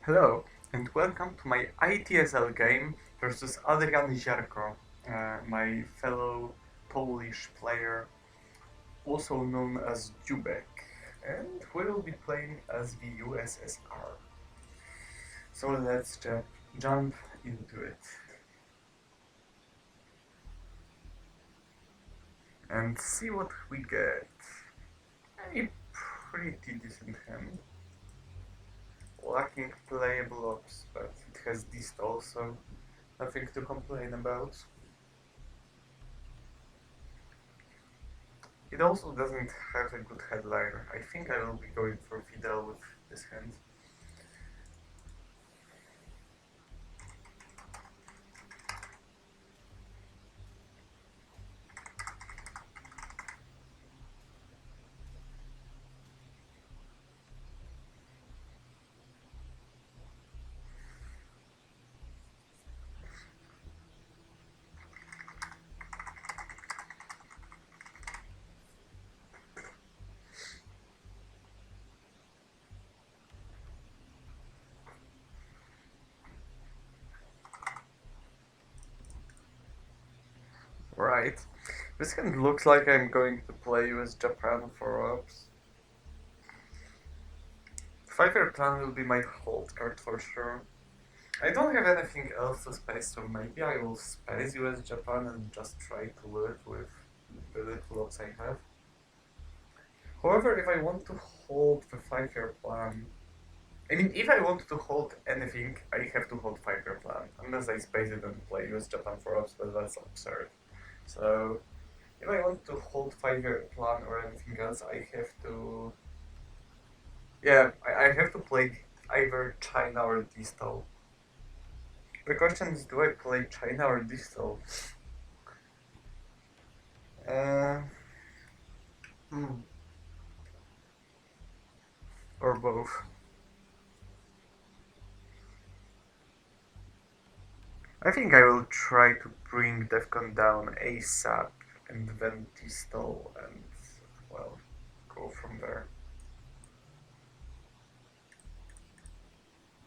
Hello, and welcome to my ITSL game versus Adrian Ziarko, my fellow Polish player, also known as Jubek, and we will be playing as the USSR. So let's jump into it and see what we get. A pretty decent hand. Lacking playable ops, but it has dist also. Nothing to complain about. It also doesn't have a good headliner. I think I will be going for Fidel with this hand. Right. This hand looks like I'm going to play US Japan for ups. Five-year plan will be my hold card for sure. I don't have anything else to space, so maybe I will space US Japan and just try to live with the little ups I have. However, if I want to hold the 5-year plan, I mean, if I want to hold anything, I have to hold 5-year plan. Unless I space it and play US Japan for ups, but that's absurd. So, if I want to hold 5-year plan or anything else, I have to... Yeah, I have to play either China or Distal. The question is, do I play China or Distal? Uh, hmm. Or both. I think I will try to bring Defcon down ASAP and then Distal and, well, go from there.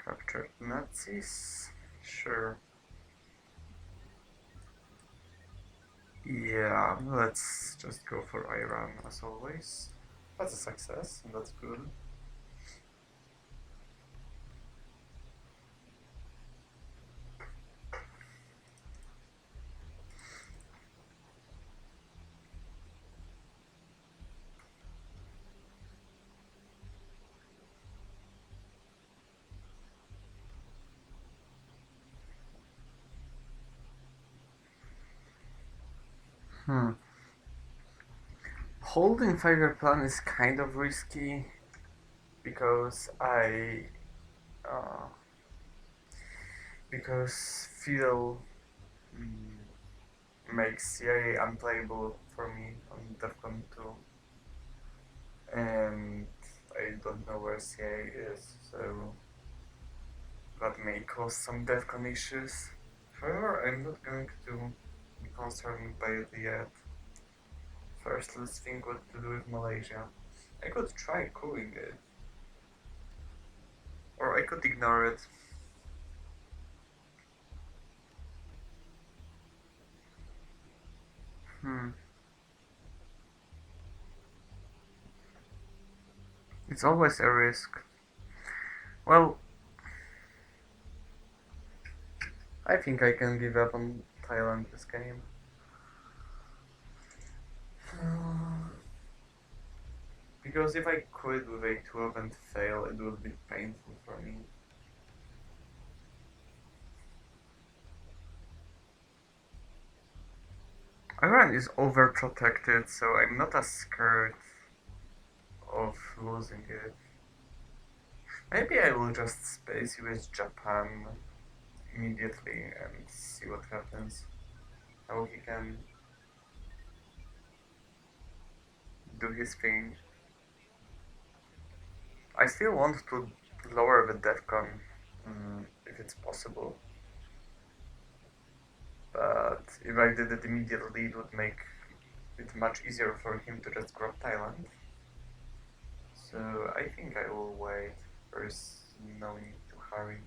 Captured Nazis? Sure. Yeah, let's just go for Iran as always. That's a success, and that's good. Hmm. Holding 5-year plan is kind of risky because uh, because Fidel makes CIA unplayable for me on Defcon 2, and I don't know where CIA is, so that may cause some Defcon issues. However, I'm not going to be concerned by it yet. First, let's think what to do with Malaysia. I could try cooling it, or I could ignore it. Hmm. It's always a risk. Well, I think I can give up on Thailand this game. Because if I quit with a 12 and fail, it would be painful for me. Iran is overprotected, so I'm not as scared of losing it. Maybe I will just space US Japan immediately and see what happens. How he can do his thing. I still want to lower the DEFCON if it's possible. But if I did it immediately, it would make it much easier for him to just grab Thailand. So I think I will wait. There is no need to hurry.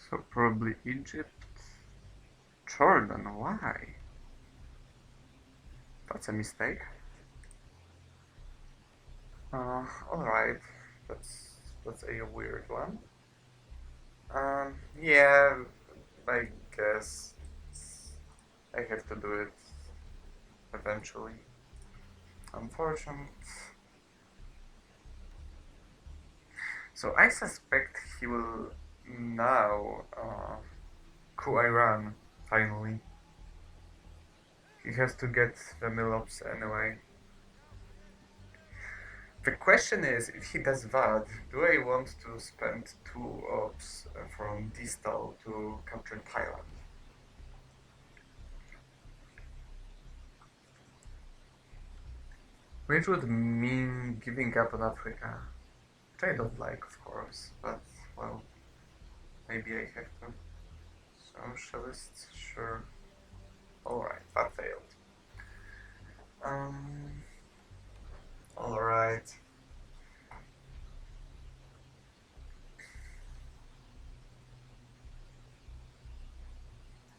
So probably Egypt. Jordan, why? That's a mistake. Alright. That's a weird one. Yeah, I guess I have to do it eventually. Unfortunate. So I suspect he will now coup Iran finally. He has to get the Milops anyway. The question is, if he does that, do I want to spend 2 ops from Distal to capture Thailand? Which would mean giving up on Africa. Which I don't like, of course, but, well, maybe I have to. Socialists, sure. Alright, that failed. Alright.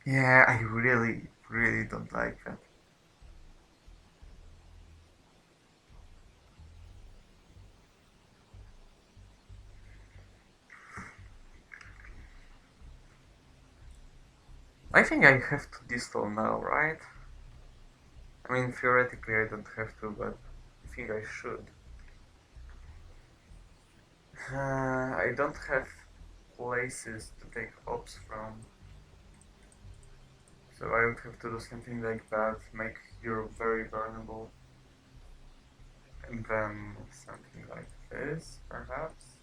Yeah, I really, really don't like that. I think I have to distill now, right? I mean, theoretically I don't have to, but I think I should. I don't have places to take ops from. So I would have to do something like that, make Europe very vulnerable. And then something like this, perhaps.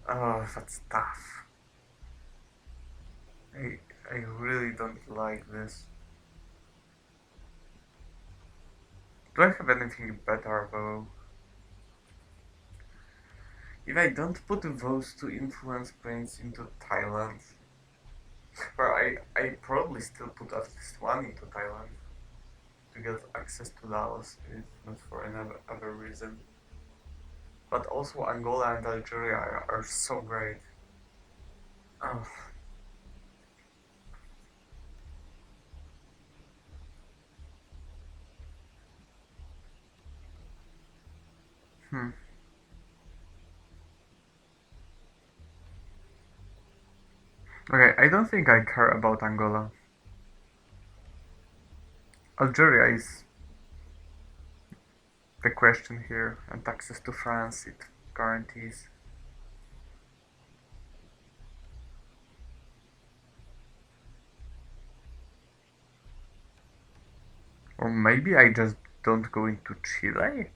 Oh, that's tough. I really don't like this. Do I have anything better though? If I don't put those 2 influence points into Thailand, well, I probably still put at least 1 into Thailand to get access to Laos, if not for any other reason. But also Angola and Algeria are so great. Oh. Hmm. Okay, I don't think I care about Angola. Algeria is the question here, and access to France it guarantees. Or maybe I just don't go into Chile?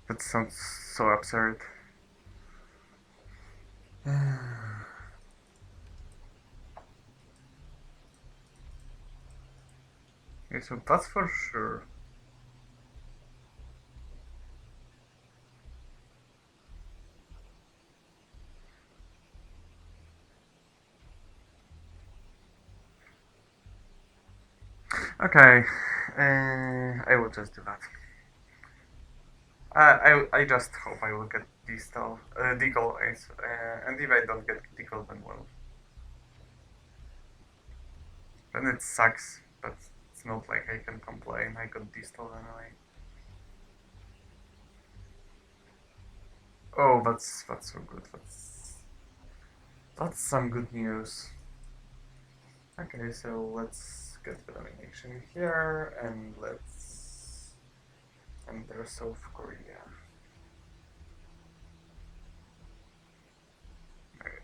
That sounds so absurd. Okay, so that's for sure. Okay, I will just do that. I just hope I will get Distal, Deagle Ace, and if I don't get Deagle, then well. Then it sucks, but it's not like I can complain, I got Distal anyway. Oh, that's so good, that's some good news. Okay, so let's get the nomination here, and let's enter South Korea.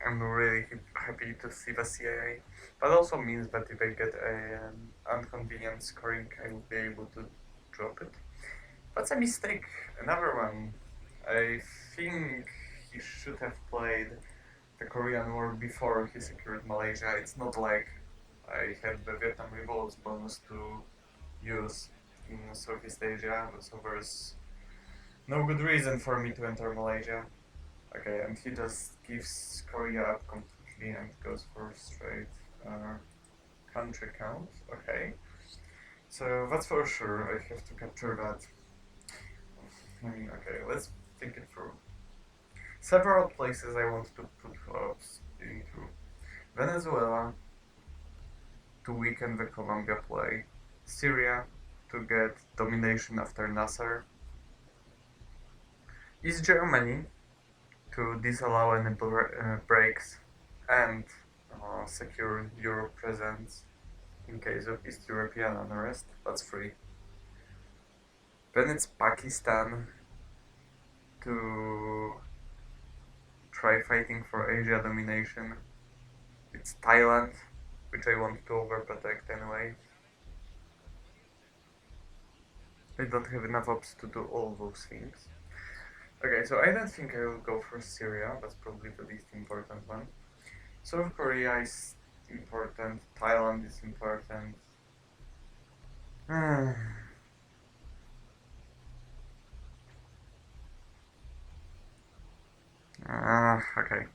I'm really happy to see the CIA, but also means that if I get an inconvenient scoring, I will be able to drop it. That's a mistake. Another one. I think he should have played the Korean War before he secured Malaysia. It's not like I have the Vietnam Revolts bonus to use in Southeast Asia, so there's no good reason for me to enter Malaysia. Okay, and he just gives Korea up completely and goes for straight country count. Okay, so that's for sure. I have to capture that. I mean, okay, let's think it through. Several places I want to put hopes into. Venezuela to weaken the Colombia play. Syria to get domination after Nasser. East Germany to disallow any breaks and secure Europe presence in case of East European unrest. That's free. Then it's Pakistan to try fighting for Asia domination. It's Thailand, which I want to overprotect anyway. I don't have enough ops to do all those things. Okay, so I don't think I will go for Syria. That's probably the least important one. South Korea is important. Thailand is important. Okay.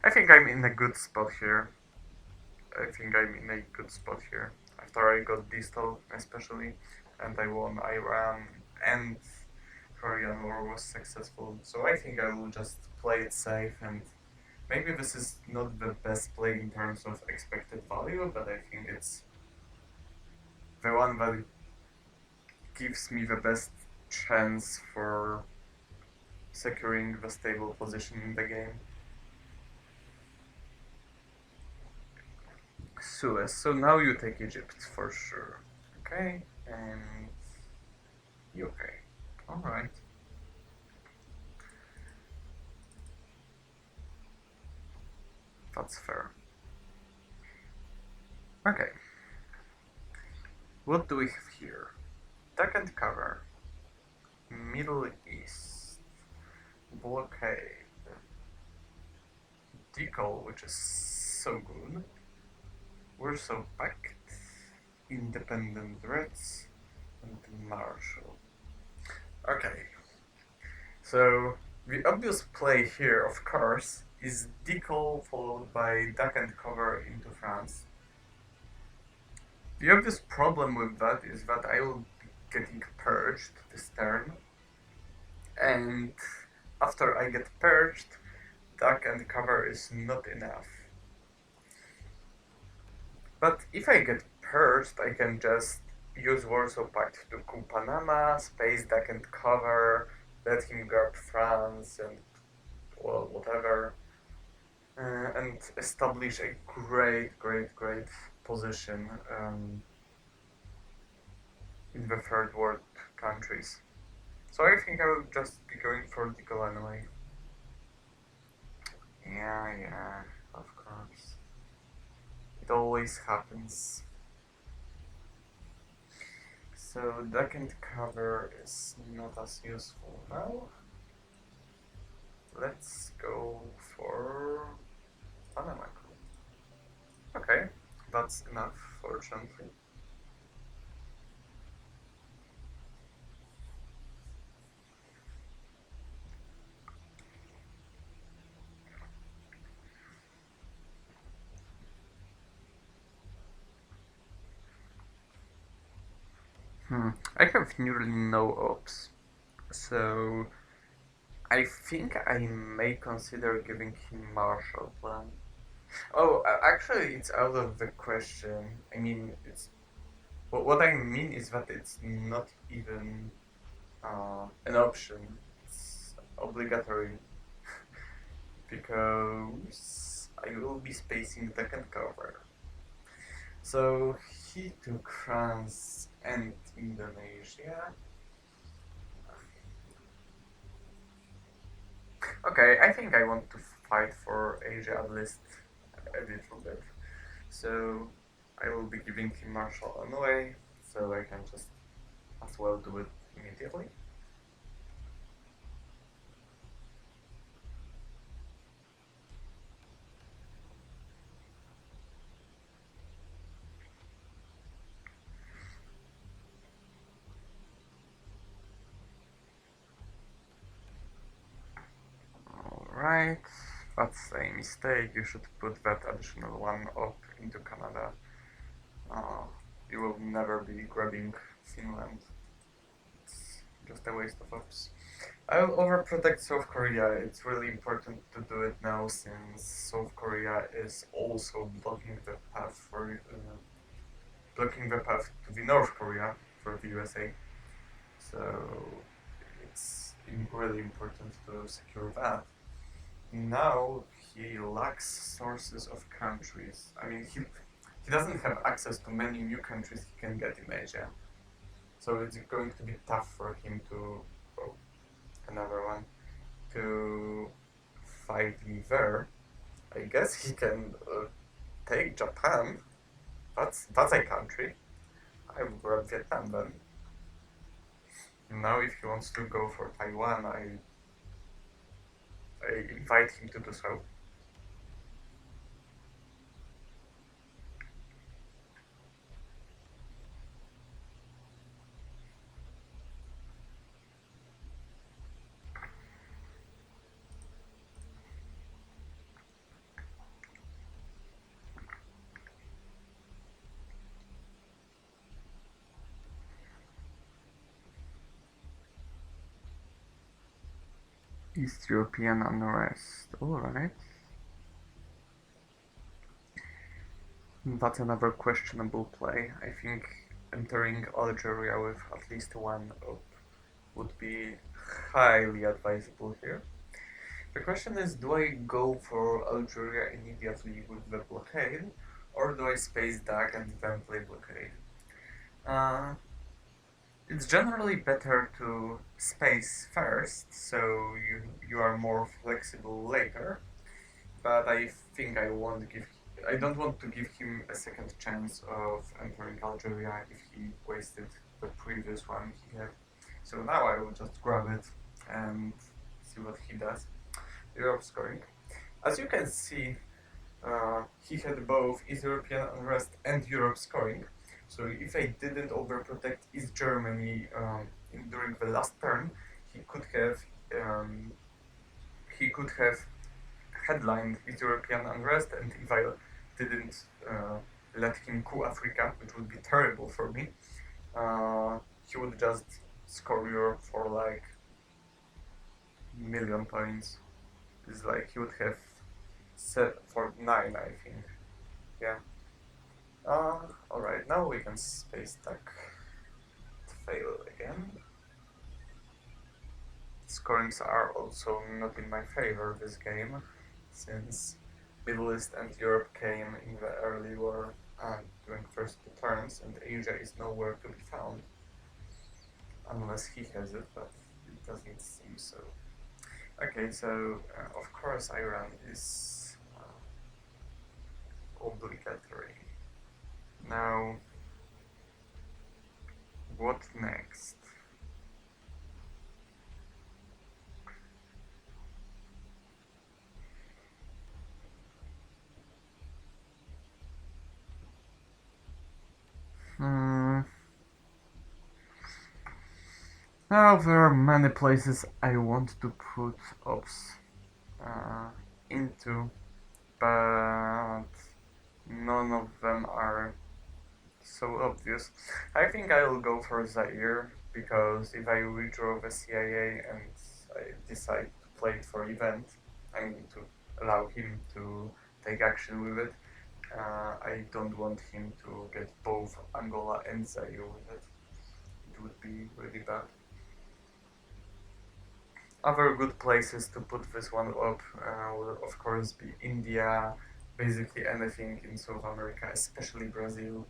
I think I'm in a good spot here. After I got Distal, especially, and I won Iran, and Korean War was successful. So I think I will just play it safe, and maybe this is not the best play in terms of expected value, but I think it's the one that gives me the best chance for securing the stable position in the game. Suez. So now you take Egypt for sure. Okay, and UK. Alright. That's fair. Okay. What do we have here? Duck and cover. Middle East. Blockade. Decal, which is so good. We're so packed. Independent Reds. And Marshall. Okay. So, the obvious play here, of course, is Decal followed by Duck and cover into France. The obvious problem with that is that I will be getting purged this turn, and after I get purged, Duck and cover is not enough. But if I get purged, I can just use Warsaw Pact to coup Panama, space Duck and cover, let him guard France, and well, whatever, and establish a great position in the third world countries. So I think I will just be going for Decal anyway. Yeah, of course. It always happens. So Duck and cover is not as useful now. Let's go for Panama. Okay, that's enough, fortunately. I have nearly no ops, so I think I may consider giving him Marshall Plan. Oh, actually, it's out of the question. I mean, it's what I mean is that it's not even an option. It's obligatory because I will be spacing Duck and cover. So he took France and Indonesia. Okay, I think I want to fight for Asia at least a little bit. So I will be giving him Marshall anyway, so I can just as well do it immediately. Alright, that's a mistake. You should put that additional one up into Canada. You will never be grabbing Finland. It's just a waste of ops. I'll overprotect South Korea. It's really important to do it now since South Korea is also blocking the path to the North Korea for the USA. So it's really important to secure that. Now he lacks sources of countries. I mean, he doesn't have access to many new countries he can get in Asia. So it's going to be tough for him to, oh, another one, to fight me there. I guess he can take Japan. That's a country. I would grab Vietnam then. Now if he wants to go for Taiwan, I invite him to do so. East European unrest. Alright. That's another questionable play. I think entering Algeria with at least one up would be highly advisable here. The question is, do I go for Algeria immediately with the blockade, or do I space DAG and then play blockade? It's generally better to space first, so you are more flexible later. But I think I don't want to give him a second chance of entering Algeria if he wasted the previous one he had. So now I will just grab it and see what he does. Europe scoring. As you can see, he had both East European unrest and Europe scoring. So if I didn't overprotect East Germany during the last turn, he could have headlined East European unrest, and if I didn't let him coup Africa, which would be terrible for me, he would just score Europe for like million points. It's like he would have set for 9, I think. Yeah. Alright, now we can space stack. Fail again. Scorings are also not in my favor this game, since Middle East and Europe came in the early war during first 2 turns, and Asia is nowhere to be found. Unless he has it, but it doesn't seem so. Okay, so of course Iran is obligatory. Now, what next? Now there are many places I want to put ops into, but none of them are so obvious. I think I will go for Zaire, because if I withdraw the CIA and I decide to play it for event, I mean to allow him to take action with it, I don't want him to get both Angola and Zaire with it. It would be really bad. Other good places to put this one up will of course be India, basically anything in South America, especially Brazil,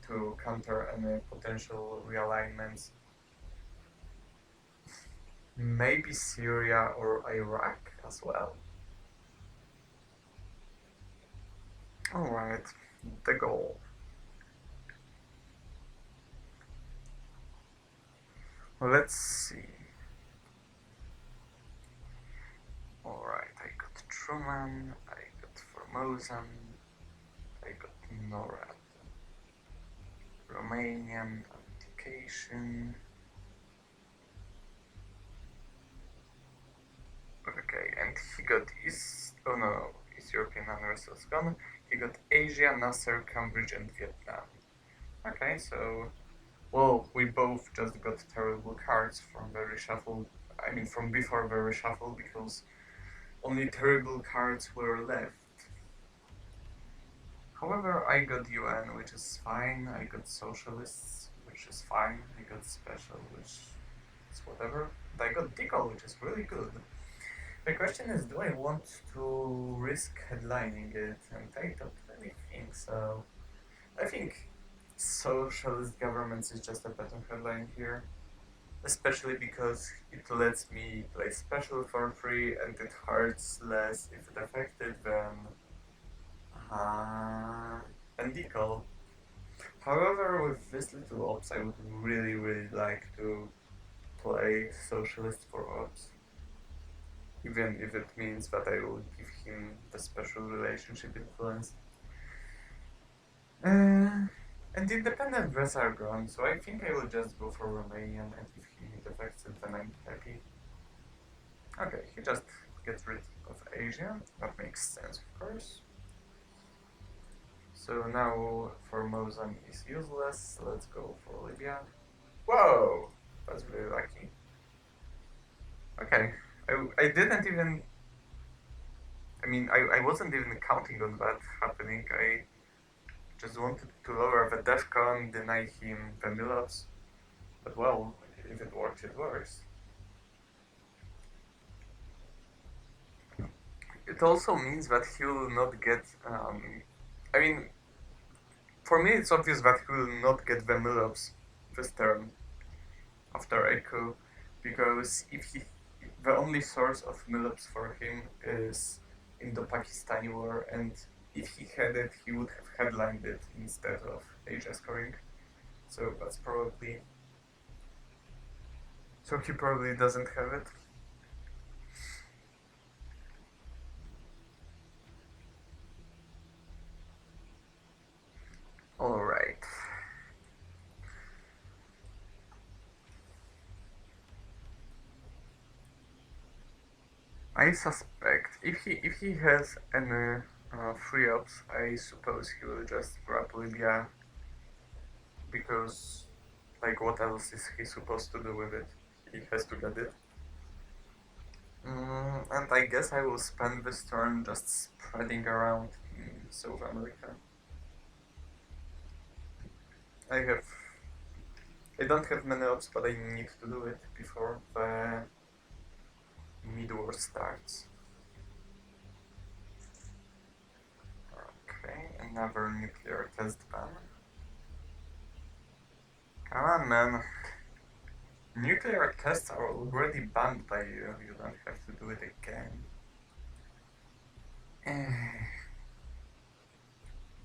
to counter any potential realignments. Maybe Syria or Iraq as well. Alright, the goal. Let's see. Alright, I got Truman, I got Formosan, I got NORAD. Romanian application. Okay, and Alright, he got East European unrest was gone. He got Asia, Nasser, Cambridge, and Vietnam. Okay, so well, we both just got terrible cards from the reshuffle. I mean, from before the reshuffle, because only terrible cards were left. However, I got UN, which is fine. I got Socialists, which is fine. I got Special, which is whatever. And I got Decal, which is really good. The question is, do I want to risk headlining it? And I don't really think so. I think socialist governments is just a better headline here. Especially because it lets me play special for free and it hurts less if it affected than decal. However, with this little ops, I would really like to play socialist for ops. Even if it means that I will give him the special relationship influence. And independent dress are gone, so I think I will just go for Romanian, and if he defects it, then I'm happy. Okay, he just gets rid of Asia, that makes sense, of course. So now Formosan is useless, let's go for Libya. Whoa! That's really lucky. Okay, I didn't even... I wasn't even counting on that happening. I just wanted to lower the DEFCON, deny him the Milops. But well, if it works, it works. It also means that he will not get... I mean, for me it's obvious that he will not get the Milops this turn after Echo, because the only source of Milops for him is Indo-Pakistani war, and if he had it, he would have headlined it instead of Asia scoring. So that's probably... So he probably doesn't have it. Alright. I suspect if he has any free ups, I suppose he will just grab Libya, because like what else is he supposed to do with it? He has to get it. And I guess I will spend this turn just spreading around in South America. I don't have many ops, but I need to do it before the mid-war starts. Okay, another nuclear test ban. Come on, man. Nuclear tests are already banned by you. You don't have to do it again.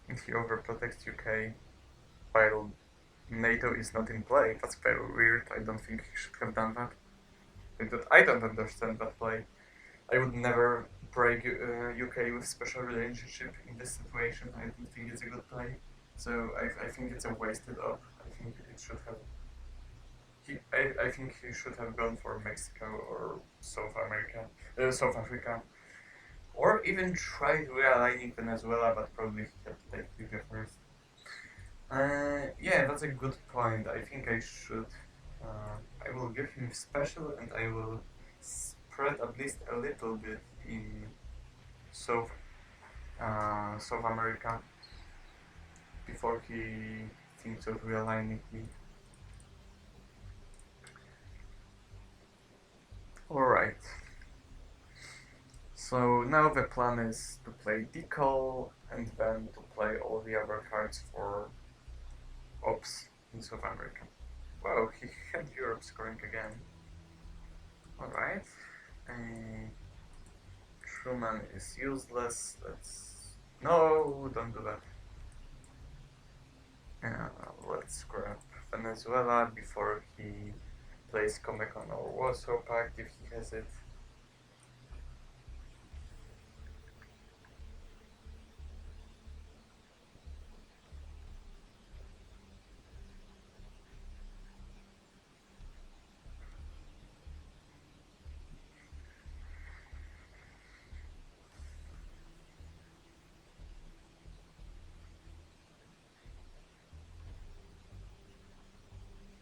And he overprotects UK while NATO is not in play. That's very weird. I don't think he should have done that. I don't understand that play. I would never break UK with special relationship in this situation. I don't think it's a good play. So I think it's a wasted op. I think it should have... I think he should have gone for Mexico or South Africa. Or even tried realigning Venezuela, but probably he had to take Libya first. Yeah, that's a good point. I think I should... I will give him special, and I will spread at least a little bit in South America before he thinks of realigning me. Alright. So now the plan is to play decal and then to play all the other cards for ops in South America. Wow, he had Europe scoring again. Alright. Truman is useless. No, don't do that. Let's grab Venezuela before he plays Comecon or Warsaw Pact if he has it.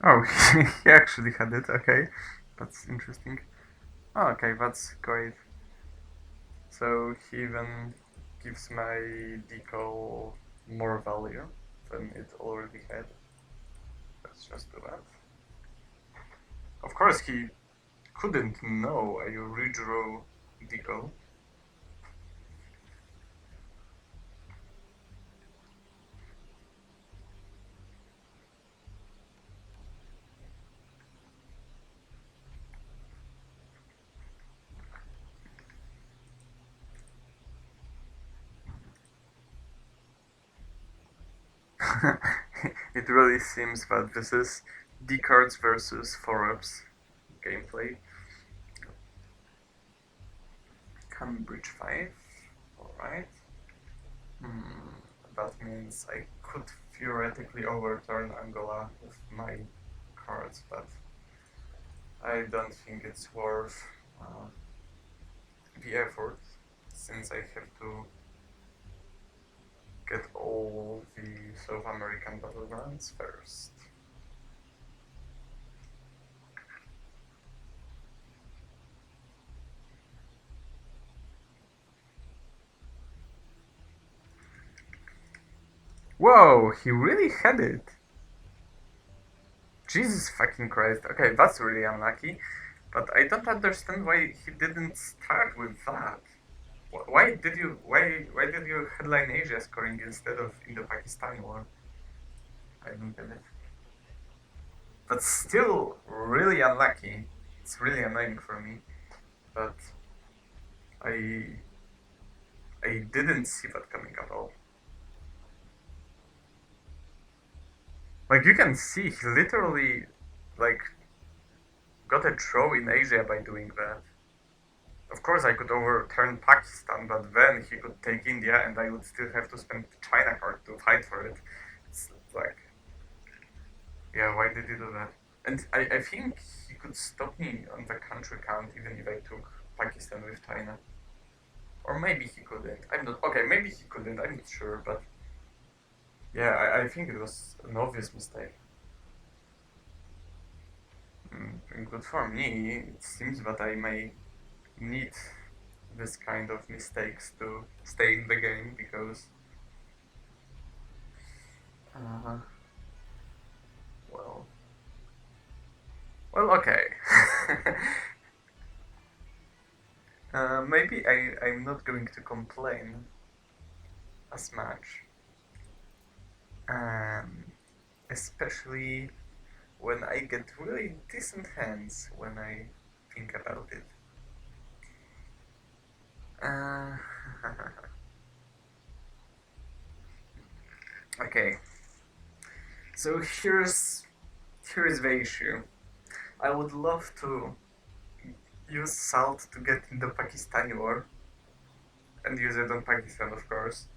Oh, he actually had it. Okay, that's interesting. Oh, okay, that's great. So he even gives my decal more value than it already had. Let's just do that. Of course, he couldn't know I redrew decal. It really seems that this is D cards versus 4-ups gameplay. Cambridge 5. Alright. Hmm, that means I could theoretically overturn Angola with my cards, but I don't think it's worth the effort since I have to get all the South American battlegrounds first. Whoa, he really had it! Jesus fucking Christ. Okay, that's really unlucky. But I don't understand why he didn't start with that. Why did you headline Asia scoring instead of Indo-Pakistan war? I don't get it. That's still really unlucky. It's really annoying for me. But I I didn't see that coming at all. Like you can see he literally like got a draw in Asia by doing that. Of course, I could overturn Pakistan, but then he could take India, and I would still have to spend the China card to fight for it. It's like, yeah, why did he do that? And I think he could stop me on the country count even if I took Pakistan with China. Or maybe he couldn't. I'm not. Okay, maybe he couldn't. I'm not sure, but yeah, I think it was an obvious mistake. Good for me. It seems that I may need this kind of mistakes to stay in the game because uh, well, okay. Maybe I'm not going to complain as much, um, especially when I get really decent hands when I think about it. Uh, okay, so here's the issue. I would love to use salt to get in the Pakistani war and use it on Pakistan, of course.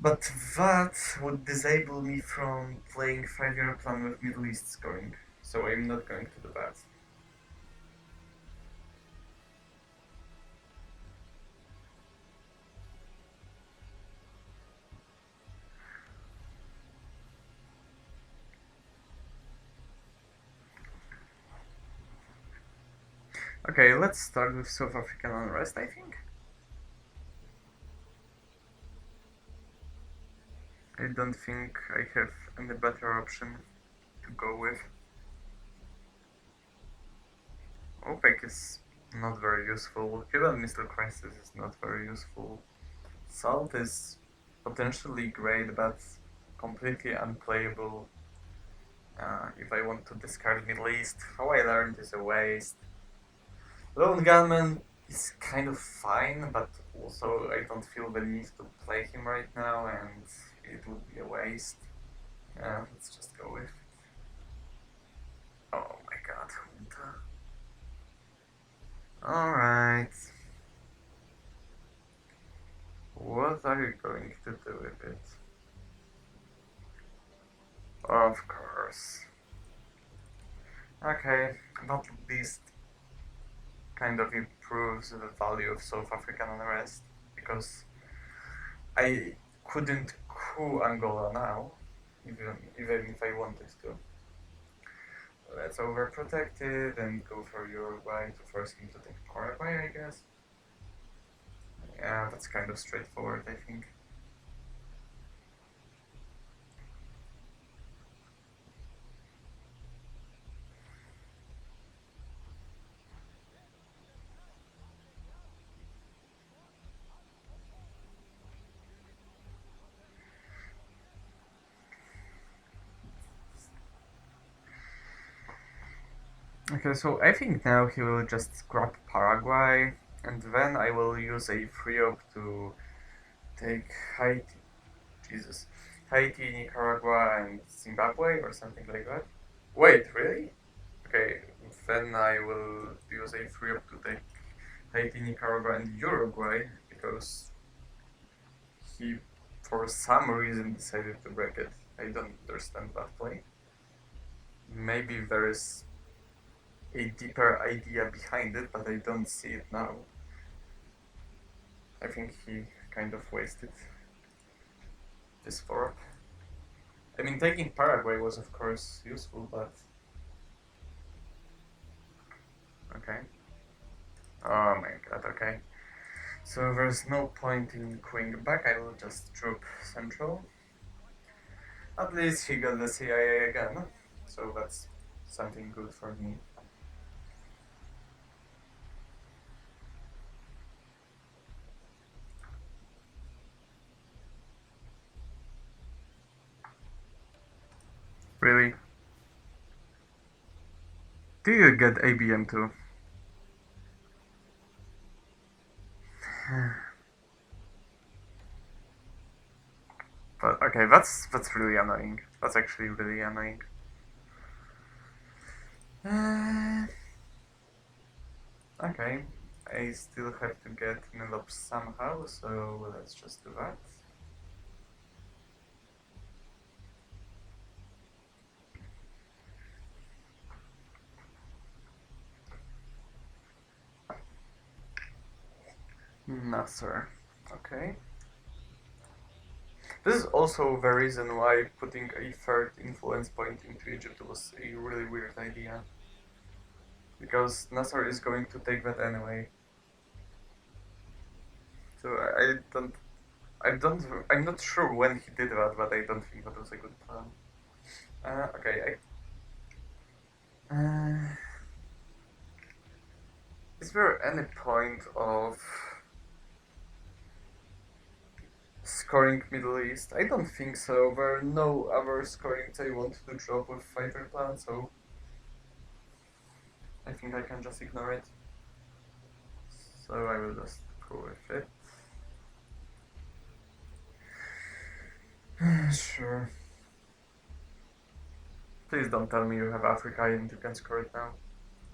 But that would disable me from playing 5-year plan with Middle East scoring, so I'm not going to do that. Okay, let's start with South African unrest, I think. I don't think I have any better option to go with. OPEC is not very useful. Cuban Missile Crisis is not very useful. Salt is potentially great, but completely unplayable if I want to discard Middle East. How I learned is a waste. Lone Gunman is kind of fine, but also I don't feel the need to play him right now, and it would be a waste. Let's just go with. Oh my god, Junta. Alright. What are you going to do with it? Of course. Okay, but at least kind of improves the value of South African unrest because I couldn't coup Angola now, even if I wanted to. let's overprotect it and go for Uruguay to force him to take Paraguay, I guess. Yeah, that's kind of straightforward, I think. Okay, so I think now he will just grab Paraguay, and then I will use a free op to take Haiti. Jesus. Haiti, Nicaragua, and Zimbabwe, or something like that. Wait, really? Okay, then I will use a free up to take Haiti, Nicaragua, and Uruguay because he, for some reason, decided to break it. I don't understand that play. Maybe there is a deeper idea behind it, but I don't see it now. I think he kind of wasted this 4-up. I mean, taking Paraguay was, of course, useful, but. Okay. Oh my god, okay. So there's no point in going back, I will just drop Central. At least he got the CIA again, so that's something good for me. Really? Do you get ABM too? But okay, that's really annoying. That's actually really annoying. Uh, okay, I still have to get Milop somehow, so let's just do that. Nasser. Okay. This is also the reason why putting a third influence point into Egypt was a really weird idea. Because Nasser is going to take that anyway. So I'm not sure when he did that, but I don't think that was a good plan. Okay, is there any point of scoring Middle East? I don't think so. There are no other scoring I want to drop with fighter plan, so I think I can just ignore it. So I will just go with it. Sure. Please don't tell me you have Africa and you can score it now.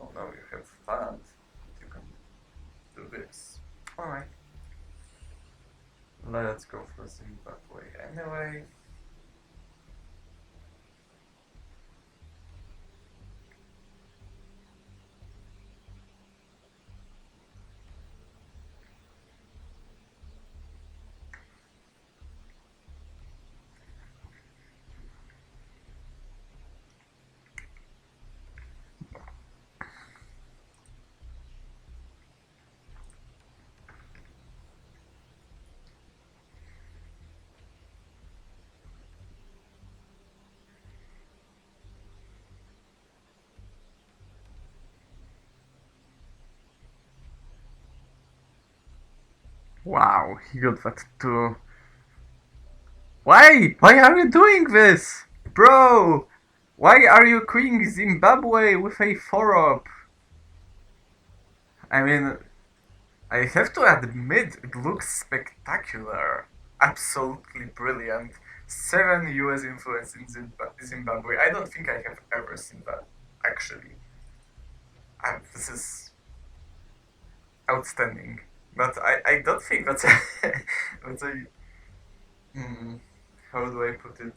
Oh no, you have Thailand. You can do this. Alright. Let's go for Zimbabwe anyway. Wow, he got that too. Why? Why are you doing this? Bro! Why are you queuing Zimbabwe with a 4-up? I mean, I have to admit, it looks spectacular. Absolutely brilliant. 7 US influence in Zimbabwe. I don't think I have ever seen that, actually. And this is outstanding. But I don't think that's a, that's a how do I put it?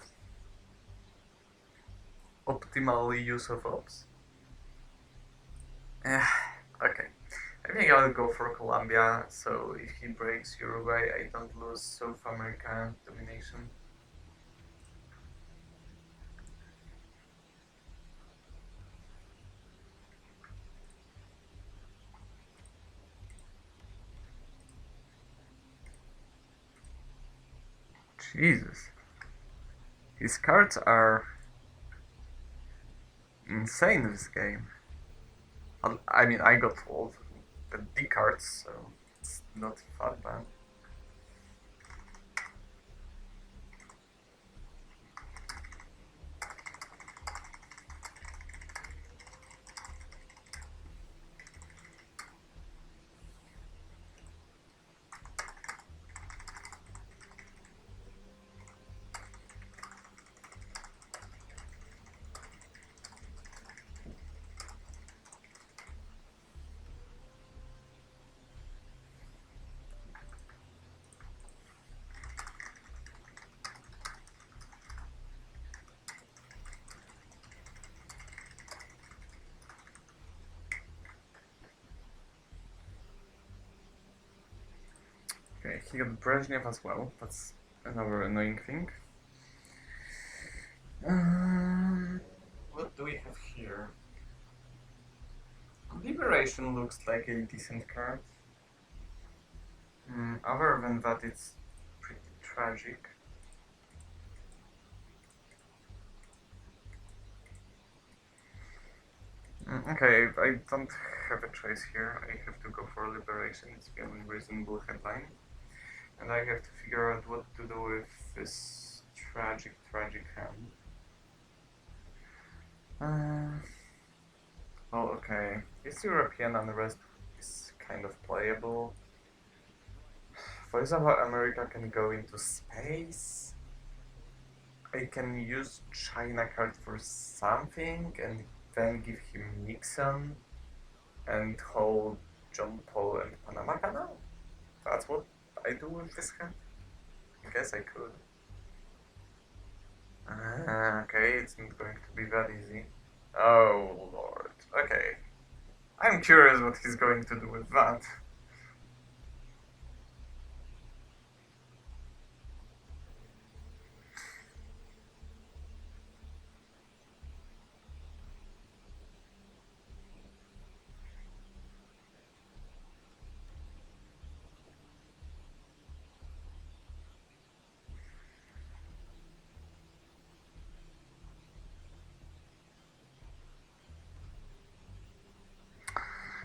Optimally use of ops. Okay. I think I'll go for Colombia, so if he breaks Uruguay, I don't lose South America domination. Jesus. His cards are insane in this game. I mean, I got all the D cards, so it's not that bad. Okay, he got Brezhnev as well. That's another annoying thing. What do we have here? Liberation looks like a decent card. Other than that, it's pretty tragic. Okay, I don't have a choice here. I have to go for Liberation. It's the only reasonable headline. And I have to figure out what to do with this tragic hand. Oh, okay. This European unrest is kind of playable. For example, America can go into space. I can use China card for something and then give him Nixon and hold John Paul and Panama Canal. That's what I do with this hand. I guess I could. Okay, it's not going to be that easy. Oh lord. Okay. I'm curious what he's going to do with that.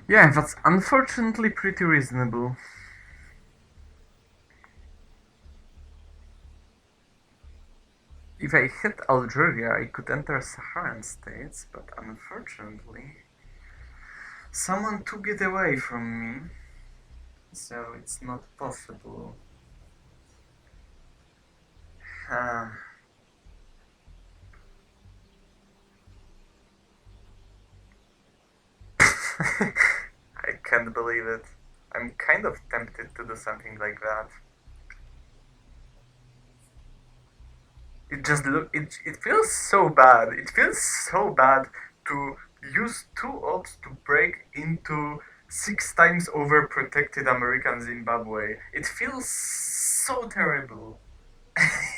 Yeah, that's unfortunately pretty reasonable. If I hit Algeria, I could enter Saharan states, but unfortunately, someone took it away from me, so it's not possible. Uh, I can't believe it. I'm kind of tempted to do something like that. It feels so bad. It feels so bad to use 2 ops to break into 6 times overprotected American Zimbabwe. It feels so terrible.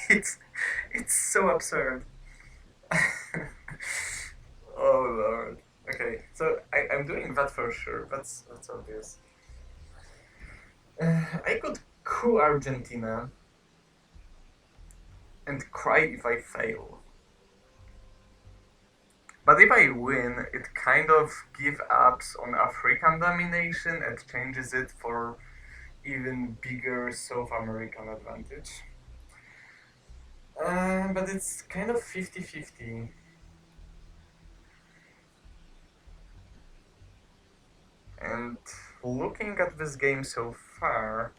it's it's so absurd. Oh lord. Okay, so I'm doing that for sure. That's obvious. I could coup Argentina and cry if I fail. But if I win, it kind of gives ups on African domination and changes it for even bigger South American advantage. But it's kind of 50-50. And looking at this game so far,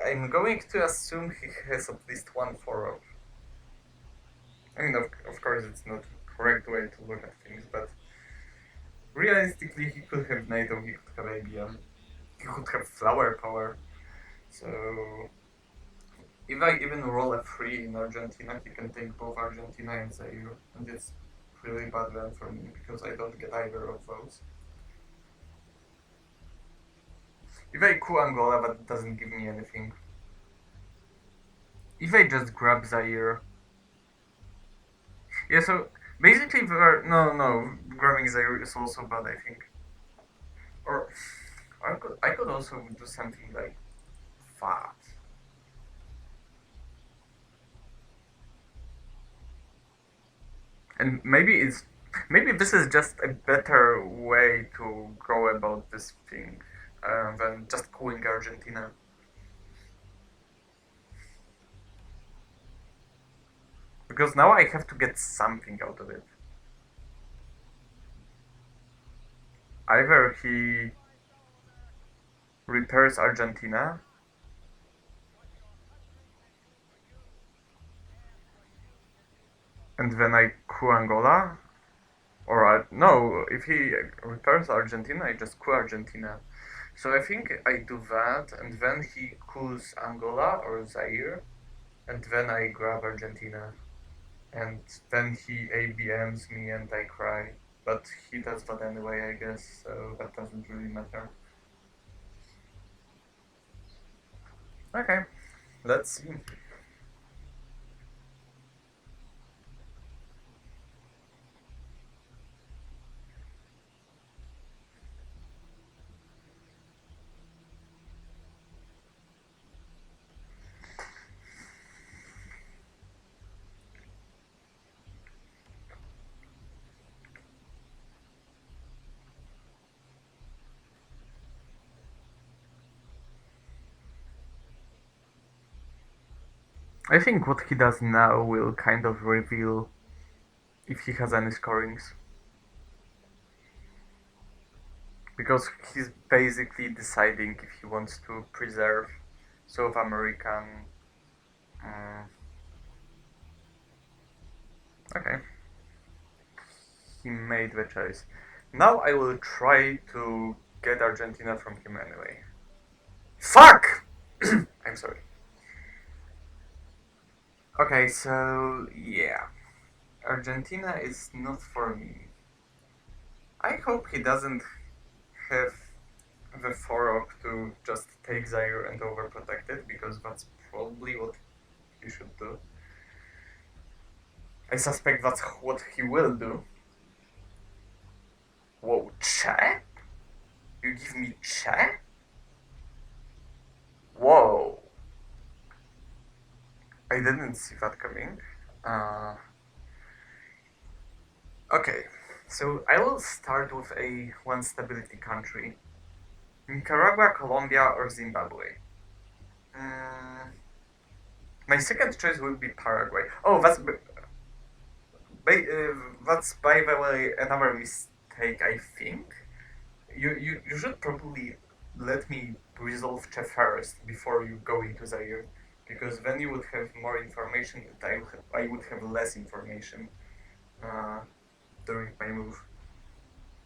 I'm going to assume he has at least one 4-up. I mean, of course, it's not the correct way to look at things, but realistically, he could have NATO, he could have ABM, he could have flower power. So, if I even roll a 3 in Argentina, he can take both Argentina and Zaire, and it's really bad then for me because I don't get either of those. If I coup Angola, that doesn't give me anything. If I just grab Zaire. Yeah, so basically, no, grabbing Zaire is also bad, I think. Or I could also do something like that. And maybe this is just a better way to go about this thing than just cooling Argentina. Because now I have to get something out of it. Either he repairs Argentina, and then I coup Angola, or no, if he repairs Argentina, I just coup Argentina. So I think I do that, and then he coups Angola or Zaire, and then I grab Argentina, and then he ABMs me and I cry. But he does that anyway, I guess, so that doesn't really matter. Okay, let's see. I think what he does now will kind of reveal if he has any scorings. Because he's basically deciding if he wants to preserve South American. Uh, okay, he made the choice. Now I will try to get Argentina from him anyway. Fuck! I'm sorry. Okay, so yeah. Argentina is not for me. I hope he doesn't have the 4-up to just take Zaire and overprotect it, because that's probably what he should do. I suspect that's what he will do. Whoa, Che? You give me Che? Whoa. I didn't see that coming. Uh, okay, so I will start with a one stability country. Nicaragua, Colombia, or Zimbabwe. Mm, my second choice would be Paraguay. Oh, that's by the way another mistake. I think you should probably let me resolve Che first before you go into Zaire, because then you would have more information and I would have less information uh, during my move.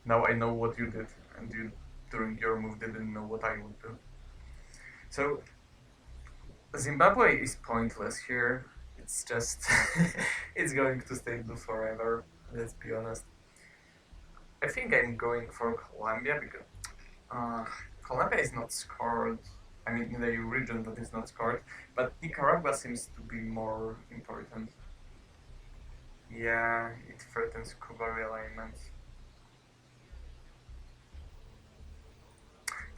Now I know what you did, and you during your move didn't know what I would do. So Zimbabwe is pointless here. It's just it's going to stay blue forever. Let's be honest. I think I'm going for Colombia because uh, Colombia is not scored. I mean, in the region that is not scored, but Nicaragua seems to be more important. Yeah, it threatens Cuba realignment.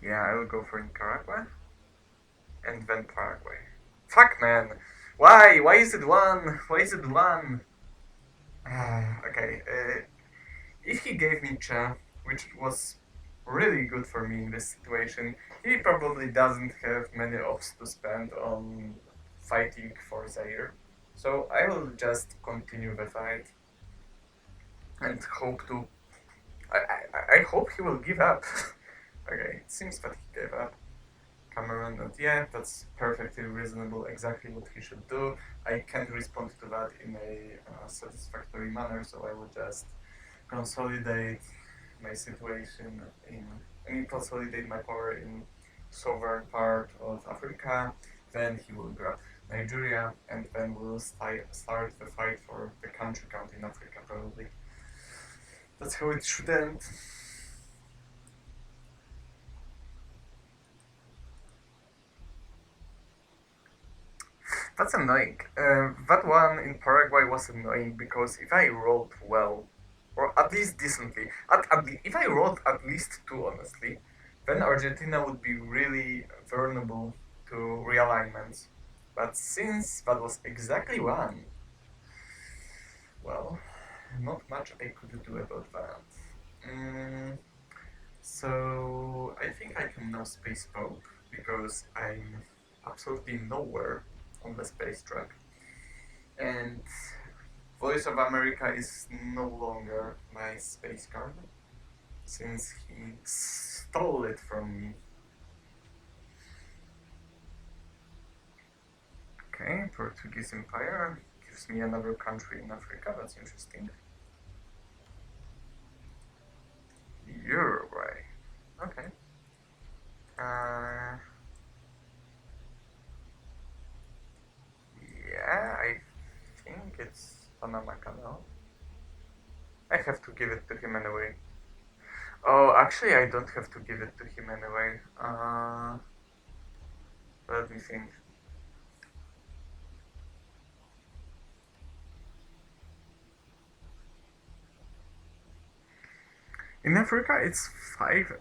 Yeah, I will go for Nicaragua and then Paraguay. Fuck, man. Why? Why is it one? Why is it one? Okay. If he gave me Cha, which was really good for me in this situation, he probably doesn't have many ops to spend on fighting for Zaire. So I will just continue the fight and hope to. I hope he will give up. Okay, it seems that he gave up. Cameron, and yeah, that's perfectly reasonable, exactly what he should do. I can't respond to that in a satisfactory manner, so I will just consolidate my situation I mean, consolidate my power in southern part of Africa. Then he will grab Nigeria, and then we'll start the fight for the country count in Africa, probably. That's how it should end. That's annoying. That one in Paraguay was annoying because if I rolled well, or at least decently, if I rolled at least two, honestly, then Argentina would be really vulnerable to realignments. But since that was exactly one, well, not much I could do about that. So I think I can now space Pope because I'm absolutely nowhere on the space track. And Voice of America is no longer my space card since he stole it from me. Okay, Portuguese Empire gives me another country in Africa, that's interesting. Uruguay. Okay. Uh, yeah, I think it's Panama Canal. I have to give it to him anyway. Oh, actually, I don't have to give it to him anyway. Let me think. In Africa, it's 5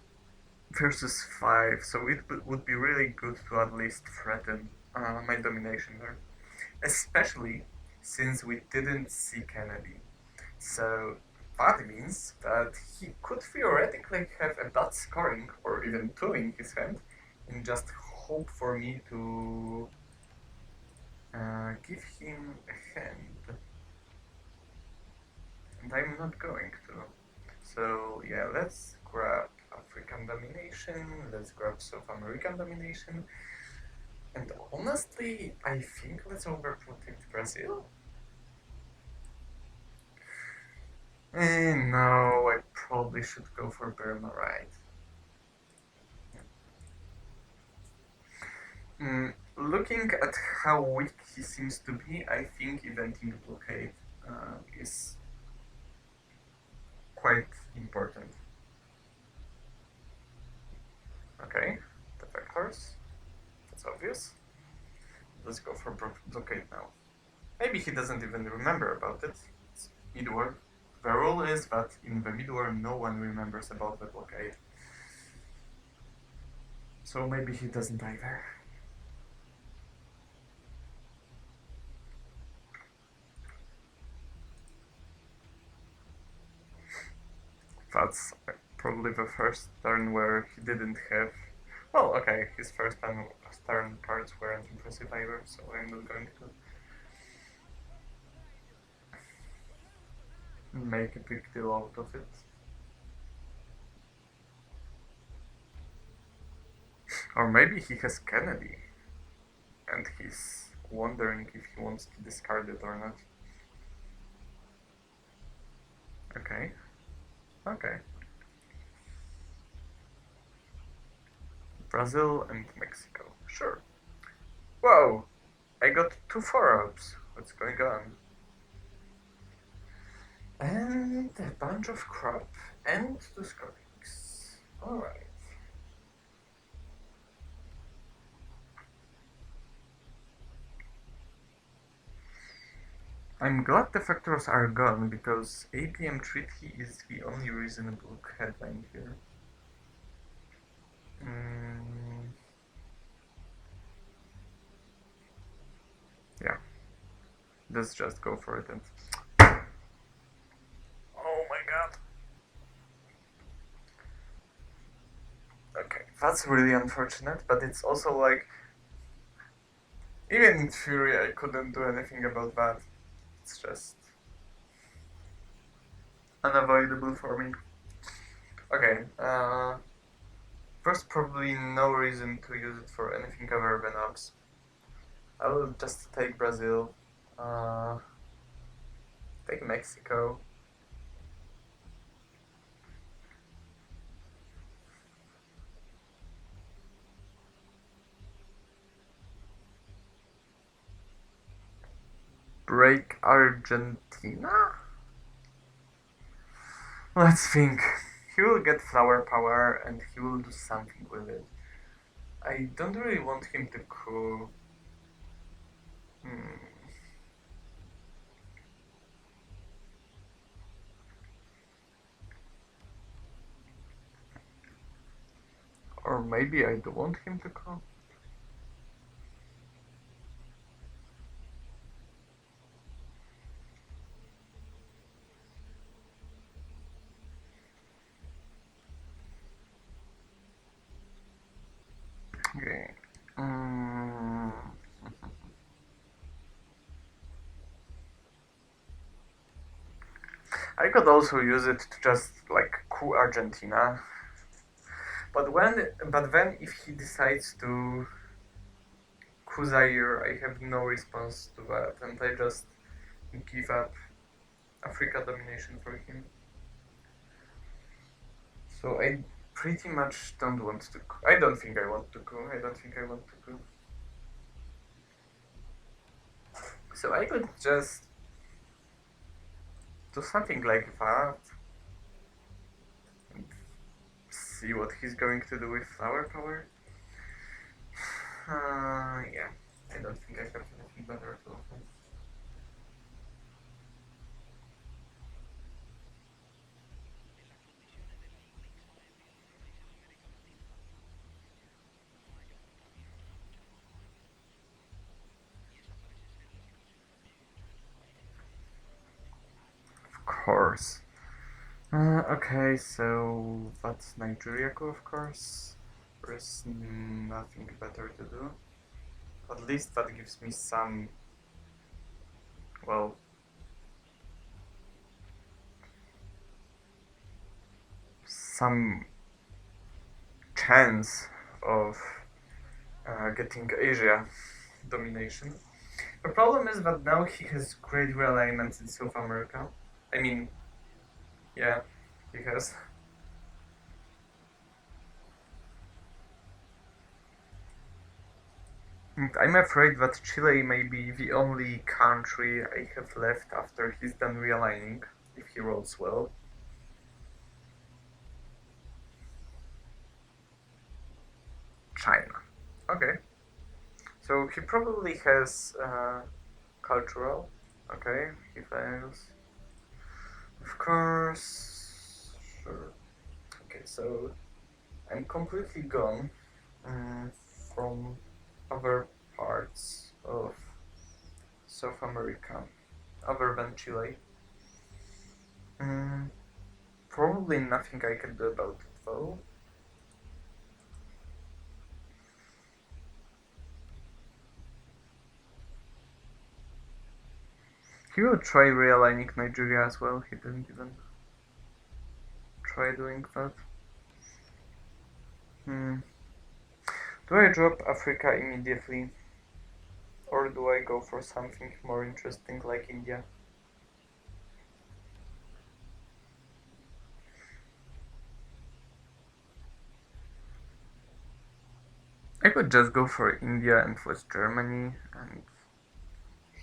versus 5, so it would be really good to at least threaten my domination there. Especially since we didn't see Kennedy. So that means that he could theoretically have a bad scoring or even two in his hand and just hope for me to give him a hand. And I'm not going to. So yeah, let's grab African domination, let's grab South American domination, and honestly, I think let's overprotect Brazil. No, I probably should go for Burma, right? Looking at how weak he seems to be, I think eventing blockade is quite important. Okay, defectors, that's obvious. Let's go for blockade now. Maybe he doesn't even remember about it. It's mid-war. The rule is that in the mid-war no one remembers about the blockade. So maybe he doesn't either. That's probably the first turn where he didn't have... Well, okay, his first turn cards weren't impressive either, so I'm not going to make a big deal out of it. Or maybe he has Kennedy, and he's wondering if he wants to discard it or not. Okay. Okay. Brazil and Mexico. Sure. Whoa! I got 2 4-ups. What's going on? And a bunch of crap and 2 scorings. Alright. I'm glad the factors are gone because APM Treaty is the only reasonable headline here. Yeah. Let's just go for it and... Oh my god. Okay, that's really unfortunate, but it's also like... Even in theory I couldn't do anything about that. It's just... unavoidable for me. Okay, there's probably no reason to use it for anything other than ops. I will just take Brazil, take Mexico. Break Argentina? Let's think. He will get flower power and he will do something with it. I don't really want him to coup. Or maybe I do want him to coup. I could also use it to just like coup Argentina. But then if he decides to coup Zaire, I have no response to that, and I just give up Africa domination for him. So I pretty much don't want to. I don't think I want to go. I don't think I want to go. So I could just do something like that and see what he's going to do with flower power. Yeah, I don't think I have anything better to offer. Of course. Okay, so that's Ziarko, of course. There's nothing better to do. At least that gives me some, well, some chance of getting Asia domination. The problem is that now he has great realignments in South America. I mean, yeah, he has. And I'm afraid that Chile may be the only country I have left after he's done realigning, if he rolls well. China. Okay. So he probably has cultural. Okay, he fails. Of course. Sure. Okay, so I'm completely gone from other parts of South America, other than Chile. Mm, Probably nothing I can do about it though. He will try realigning Nigeria as well. He didn't even try doing that. Hmm. Do I drop Africa immediately? Or do I go for something more interesting like India? I could just go for India and West Germany, and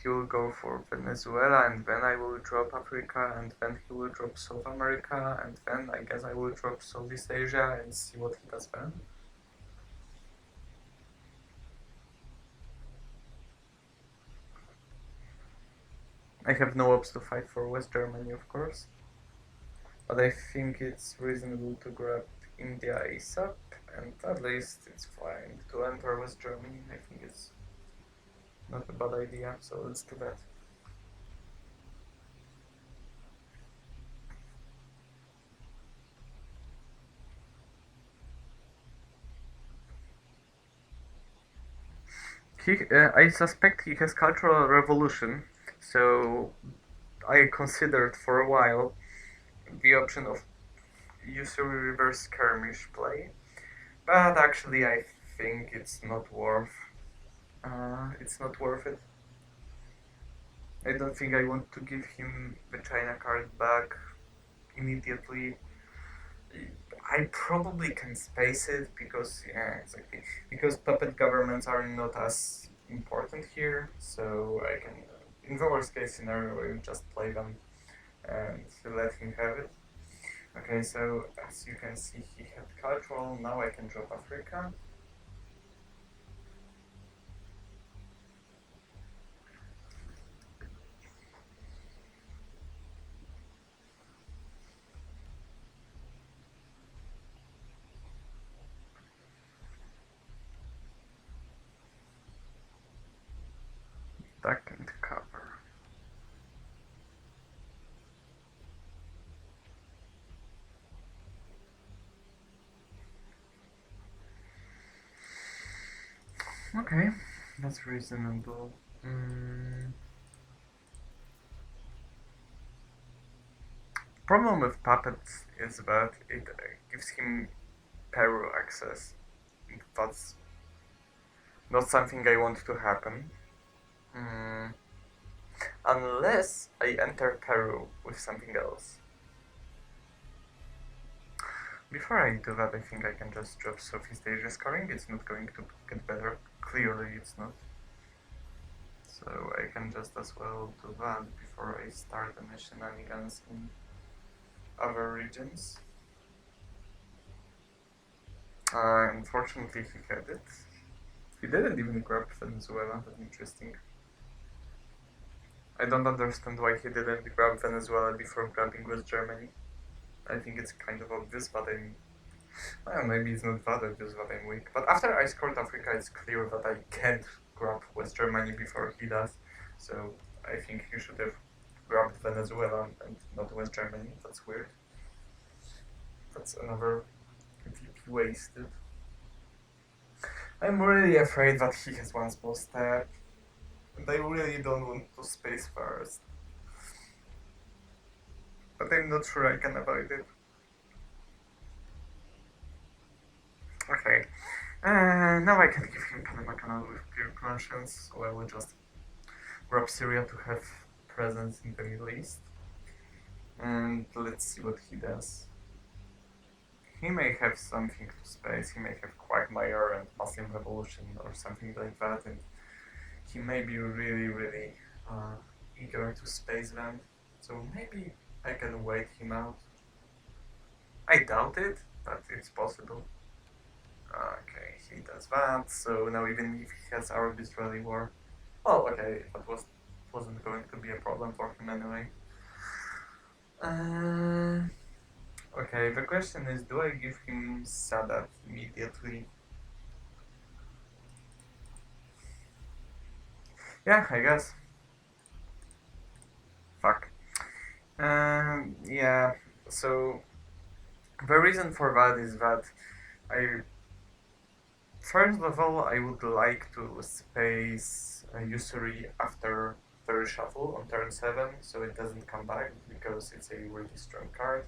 he will go for Venezuela, and then I will drop Africa, and then he will drop South America, and then I guess I will drop Southeast Asia and see what he does then. I have no ops to fight for West Germany, of course, but I think it's reasonable to grab India ASAP, and at least it's fine to enter West Germany. I think it's not a bad idea, so let's do that. I suspect he has cultural revolution, so I considered for a while the option of usury reverse skirmish play, but actually I think it's not worth. It's not worth it. I don't think I want to give him the China card back immediately. I probably can space it because yeah, exactly, because puppet governments are not as important here, so I can. In the worst case scenario, I will just play them and let him have it. Okay, so as you can see, he had cultural. Now I can drop Africa. Duck and cover. Okay, that's reasonable. Problem with puppets is that it gives him Peru access. That's not something I want to happen. Mm, unless I enter Peru with something else. Before I do that, I think I can just drop Southeast Asia scoring. It's not going to get better. Clearly, it's not. So I can just as well do that before I start the shenanigans in other regions. Unfortunately, he had it. He didn't even grab Venezuela. That's interesting. I don't understand why he didn't grab Venezuela before grabbing West Germany. I think it's kind of obvious, but well, maybe it's not that obvious that I'm weak. But after I scored Africa, it's clear that I can't grab West Germany before he does. So I think he should have grabbed Venezuela and not West Germany. That's weird. That's another VP wasted. I'm really afraid that he has one small step. And I really don't want to space first. But I'm not sure I can avoid it. Okay. Now I can give him Panama Canal with pure conscience, so I will just grab Syria to have presence in the Middle East. And let's see what he does. He may have something to space, he may have Quagmire and Muslim Revolution or something like that, and he may be really eager to space them. So maybe I can wait him out. I doubt it, but it's possible. Okay, he does that, so now even if he has Arab-Israeli war, well, okay, that wasn't going to be a problem for him anyway. Okay, the question is, do I give him Sadat immediately? Yeah, I guess. Fuck. Yeah, so the reason for that is that I first of all, I would like to space usury after the reshuffle on turn 7, so it doesn't come back because it's a really strong card.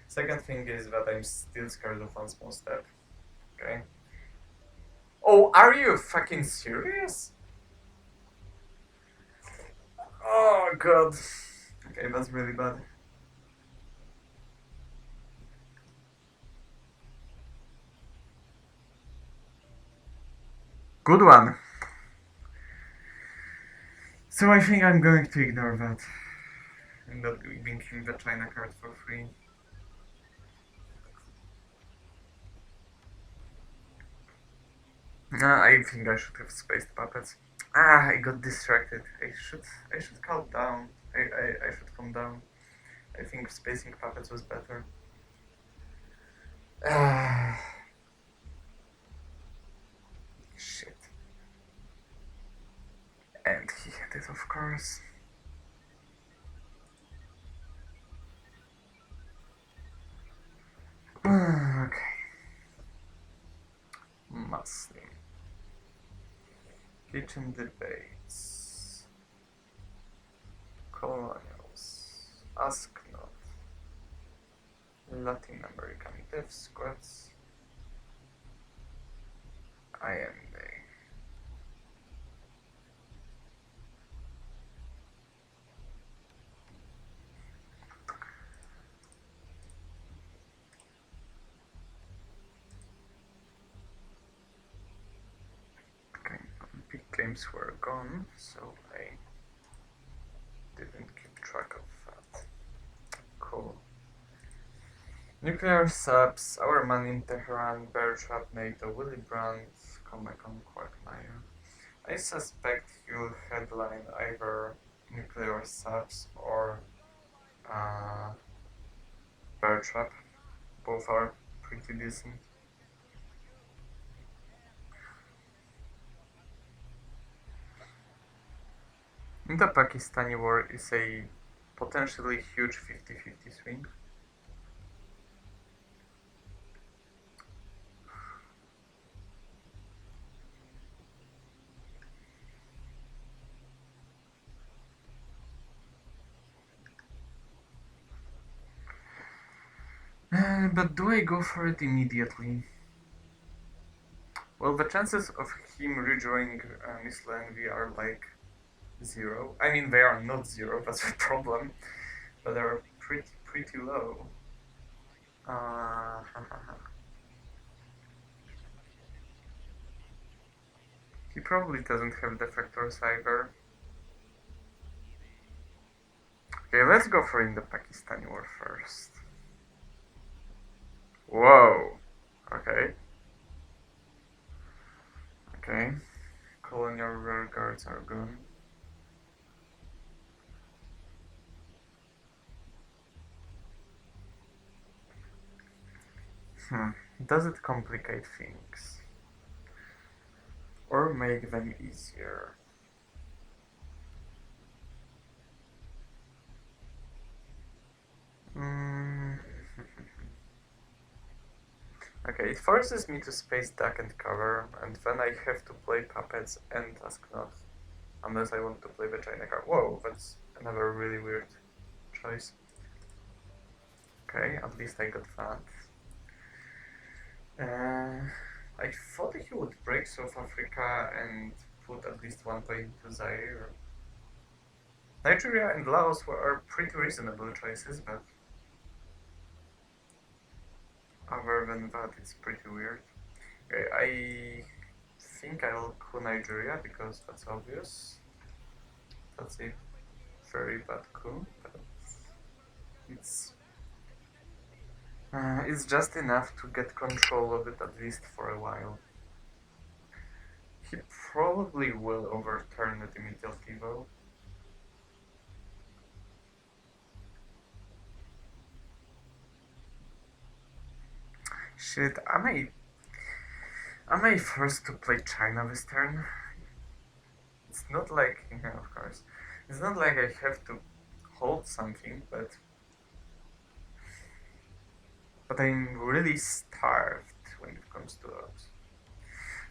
Second thing is that I'm still scared of one small step. Okay. Oh, are you fucking serious? Oh god. Okay, that's really bad. Good one. So I think I'm going to ignore that. I'm not giving him the China card for free. I think I should have spaced puppets. I got distracted. I should calm down. I should calm down. I think spacing puppets was better. Shit. And he had it, of course. Okay. Muslim. Kitchen debates. Colonials. Ask not. Latin American death squads. IMA. Okay, big games were gone, so I didn't keep track of that. Cool. Nuclear subs, Our Man in Tehran, Bear Trap, NATO, Willy Brandt, Comecon, Quagmire. I suspect he'll headline either Nuclear subs or Bear Trap. Both are pretty decent. The Pakistani war is a potentially huge 50-50 swing. But do I go for it immediately? Well, the chances of him rejoining Missile Envy are like zero. I mean, they are not zero, that's the problem, but they're pretty low. Uh, he probably doesn't have defectors either. Okay, let's go for in the Pakistani war first. Whoa. Okay. Okay. Colonial rear guards are gone. Does it complicate things? Or make them easier? Mm. Okay, it forces me to space duck and cover, and then I have to play puppets and Tasknot. Unless I want to play the China card. Whoa, that's another really weird choice. Okay, at least I got that. I thought he would break South Africa and put at least one point to Zaire. Nigeria and Laos are pretty reasonable choices, but other than that, it's pretty weird. I think I'll coup Nigeria because that's obvious. That's a very bad coup, but it's it's just enough to get control of it at least for a while. He probably will overturn it immediately though. Shit, am I forced to play China this turn? It's not like, yeah, of course, it's not like I have to hold something, but I'm really starved when it comes to ops.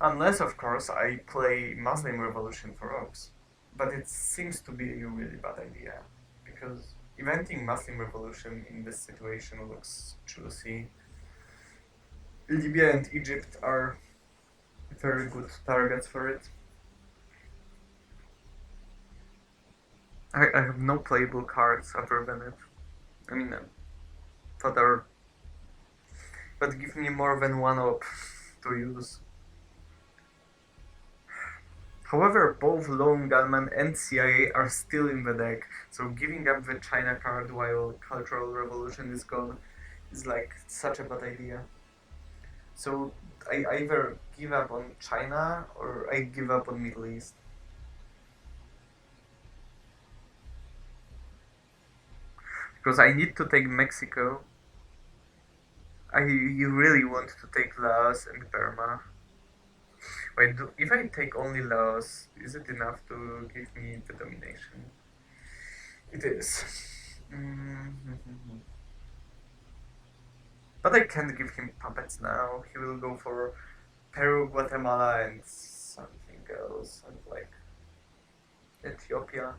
Unless, of course, I play Muslim Revolution for ops. But it seems to be a really bad idea, because eventing Muslim Revolution in this situation looks juicy. Libya and Egypt are very good targets for it. I have no playable cards other than it. I mean, that are... but give me more than one op to use. However, both Lone Gunman and CIA are still in the deck, so giving up the China card while Cultural Revolution is gone is like such a bad idea. So I either give up on China or I give up on Middle East. Because I need to take Mexico. I really want to take Laos and Burma. Wait, if I take only Laos, is it enough to give me the domination? It is. Mm-hmm. But I can't give him puppets now. He will go for Peru, Guatemala, and something else, and like Ethiopia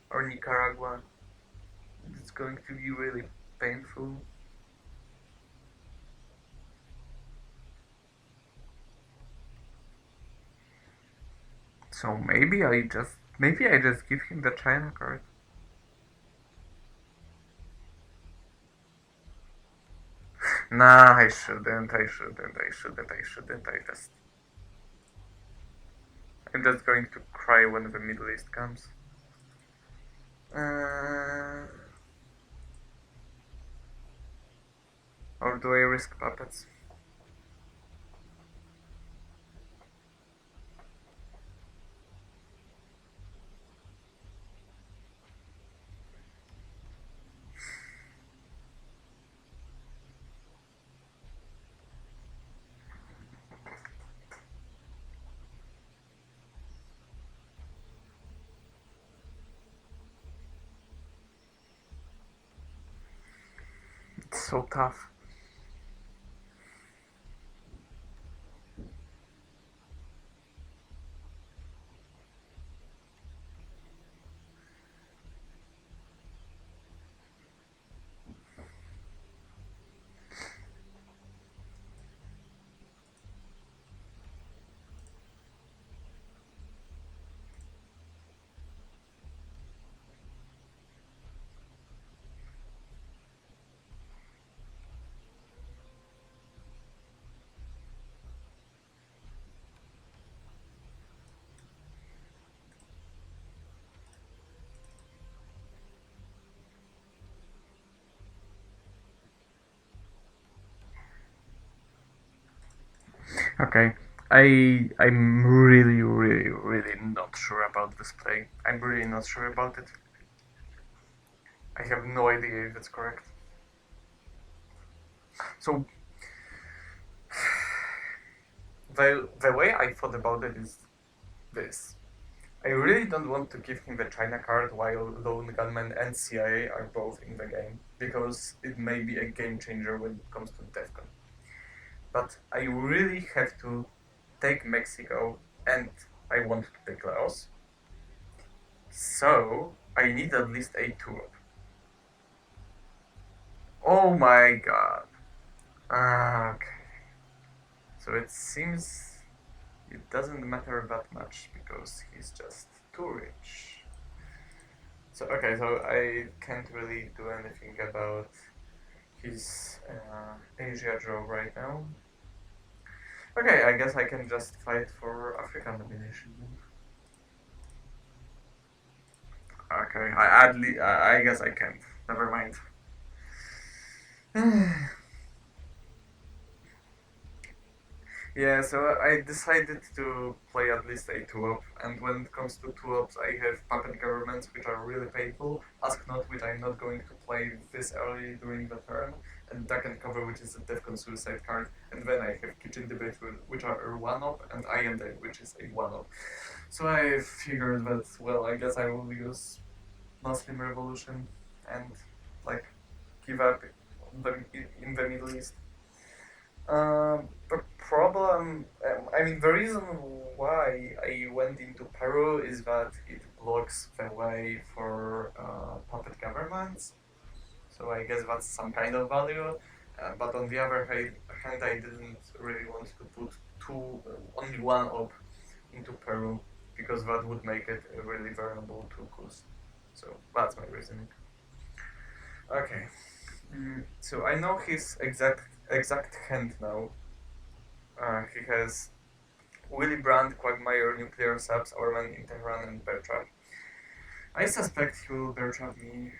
or Nicaragua. It's going to be really painful. So maybe I just give him the China card. Nah, I shouldn't. I'm just going to cry when the Middle East comes. Or do I risk puppets? It's so tough. Okay. I'm really not sure about this play. I'm really not sure about it. I have no idea if it's correct. So the way I thought about it is this. I really don't want to give him the China card while Lone Gunman and CIA are both in the game, because it may be a game changer when it comes to DEFCON. But I really have to take Mexico, and I want to take Laos. So I need at least a 2-up. Oh my god. Okay. So it seems it doesn't matter that much because he's just too rich. So okay, so I can't really do anything about his Asia draw right now. Okay, I guess I can just fight for African domination. Okay, I guess I can't. Never mind. Yeah, so I decided to play at least a 2-up, and when it comes to 2-ups, I have puppet governments, which are really painful, Ask Not, which I'm not going to play this early during the turn, and Duck and Cover, which is a Defcon suicide card, and then I have Kitchen Debate, which are a 1-up, and I Am Dead, which is a 1-up. So I figured that, well, I guess I will use Muslim Revolution and, like, give up in the Middle East. The problem, I mean, the reason why I went into Peru is that it blocks the way for puppet governments. So I guess that's some kind of value. But on the other hand, I didn't really want to put only one op into Peru because that would make it really vulnerable to coups. So that's my reasoning. Okay. So I know his exact hand now. He has Willy Brandt, Quagmire, Nuclear Subs, Orman, Interrun, and Bear Trap. I suspect he will Bear Trap me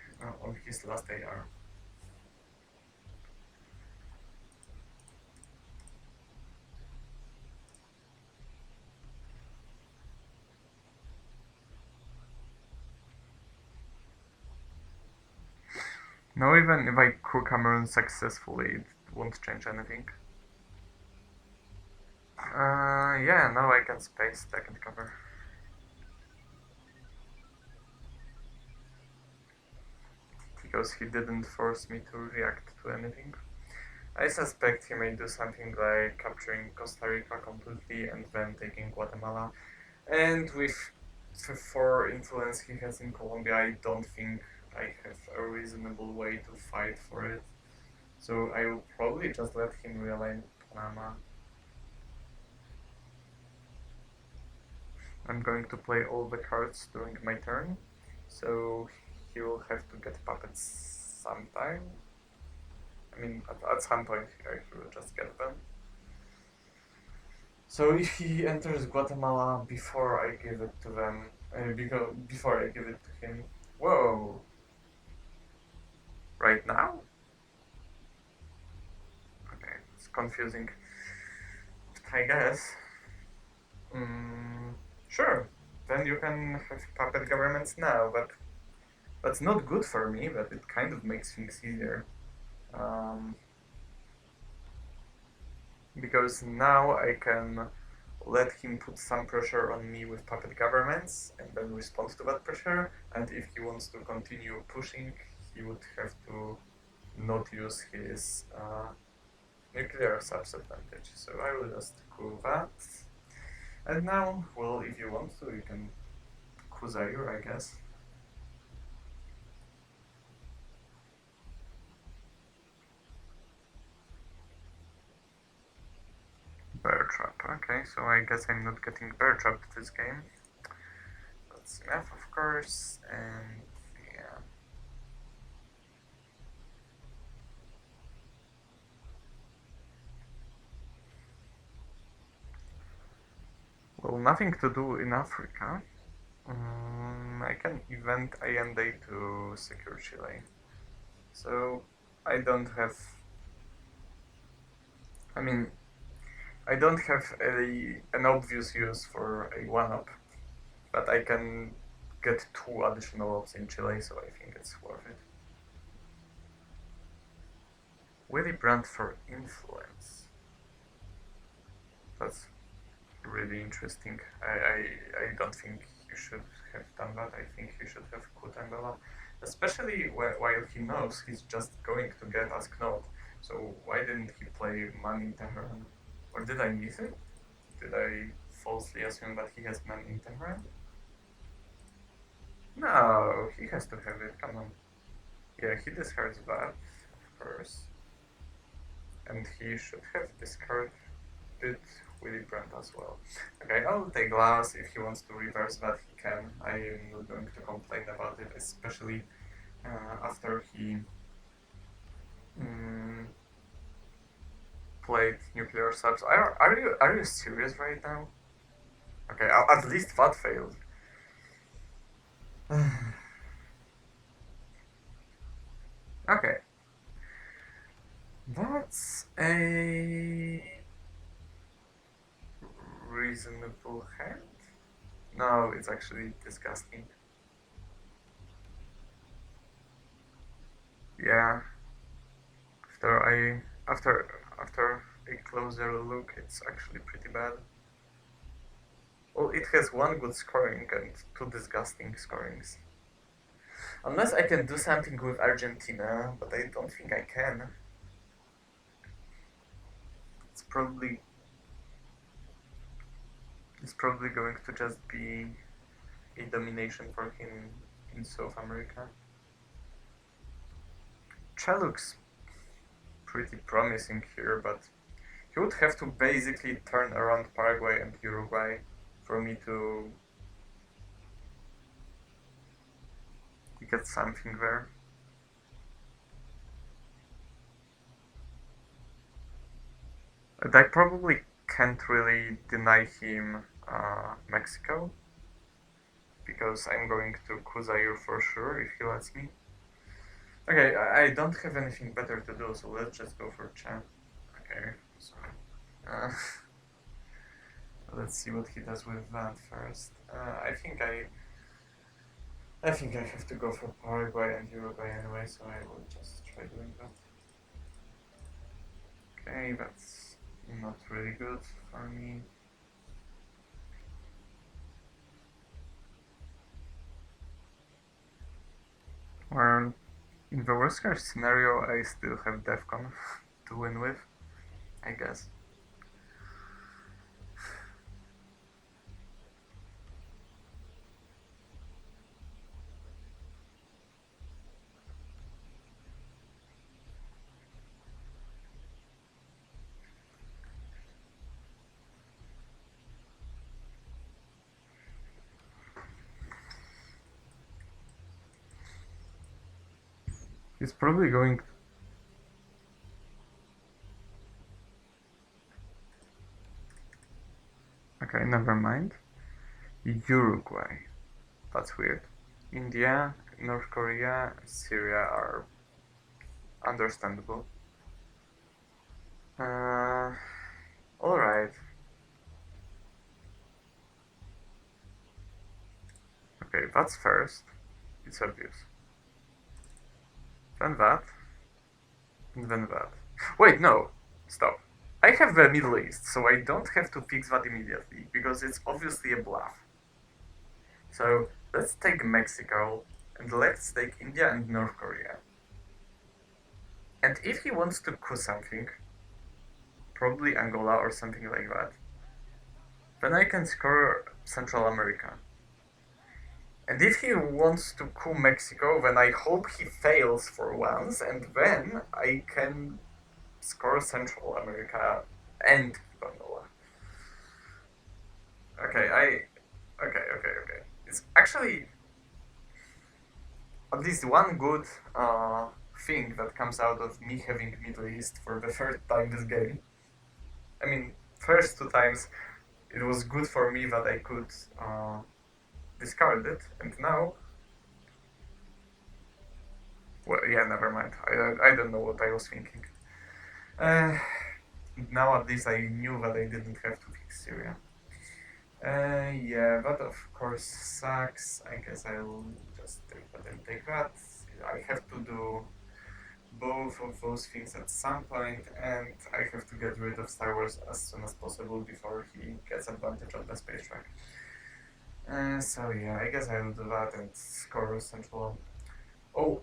on his last AR. Now even if I crew Cameron successfully, it won't change anything. Yeah, now I can space Deck and Cover. Because he didn't force me to react to anything. I suspect he may do something like capturing Costa Rica completely and then taking Guatemala. And with the 4 influence he has in Colombia, I don't think I have a reasonable way to fight for it. So I will probably just let him realign Panama. I'm going to play all the cards during my turn, so he will have to get puppets sometime. I mean, at some point he will just get them. So if he enters Guatemala before I give it to them, before I give it to him, whoa! Right now? Okay, it's confusing. I guess. Sure. Then you can have puppet governments now, but that's not good for me, but it kind of makes things easier. Um, because now I can let him put some pressure on me with puppet governments and then respond to that pressure, and if he wants to continue pushing, he would have to not use his nuclear subs advantage. So I will just cool that. And now, well, if you want to, you can coup Zaire, I guess. Bear Trap, okay, so I guess I'm not getting Bear Trapped this game. That's enough, of course, and yeah. Well, nothing to do in Africa. I can event Allende to secure Chile. So I don't have. I mean, I don't have an obvious use for a 1-up, but I can get 2 additional ops in Chile, so I think it's worth it. Willy Brandt for influence. That's really interesting. I don't think you should have done that. I think you should have put Angola, especially while he knows he's just going to get us Knot. So why didn't he play Man in Tehran? Or did I miss it? Did I falsely assume that he has Man in Tehran? No, he has to have it. Come on. Yeah, he discards that, of course. And he should have discarded Willy Brandt as well. Okay, I'll take glass. If he wants to reverse that, he can. I am not going to complain about it, especially after he played nuclear subs. Are you serious right now? Okay, at least that failed. Okay. That's a reasonable hand. No, it's actually disgusting. Yeah. After a closer look, it's actually pretty bad. Well, it has 1 good scoring and 2 disgusting scorings. Unless I can do something with Argentina, but I don't think I can. It's probably going to just be a domination for him in South America. Che looks pretty promising here, but he would have to basically turn around Paraguay and Uruguay for me to get something there. And I probably can't really deny him Mexico, because I'm going to Kuzair for sure if he lets me. Okay, I don't have anything better to do, so let's just go for Chen. Okay, so let's see what he does with that first. I think I have to go for Paraguay and Uruguay anyway, so I will just try doing that. Okay, that's not really good for me. Well, in the worst case scenario, I still have Defcon to win with, I guess. He's probably going. Okay, never mind. Uruguay. That's weird. India, North Korea, Syria are understandable. Alright. Okay, that's first. It's obvious. Then that. And then that. Wait, no. Stop. I have the Middle East, so I don't have to fix that immediately, because it's obviously a bluff. So, let's take Mexico, and let's take India and North Korea. And if he wants to coup something, probably Angola or something like that, then I can score Central America. And if he wants to coup Mexico, then I hope he fails for once, and then I can score Central America and Angola. Okay, okay. It's actually at least one good thing that comes out of me having Middle East for the third time this game. I mean, first 2 times it was good for me that I could discard it, and now, well, yeah, never mind. I don't know what I was thinking. Now at least I knew that I didn't have to fix Syria. Yeah, that of course sucks. I guess I'll just take that and take that. I have to do both of those things at some point, and I have to get rid of Star Wars as soon as possible before he gets advantage of the space track. So yeah, I guess I'll do that and score Central. Oh,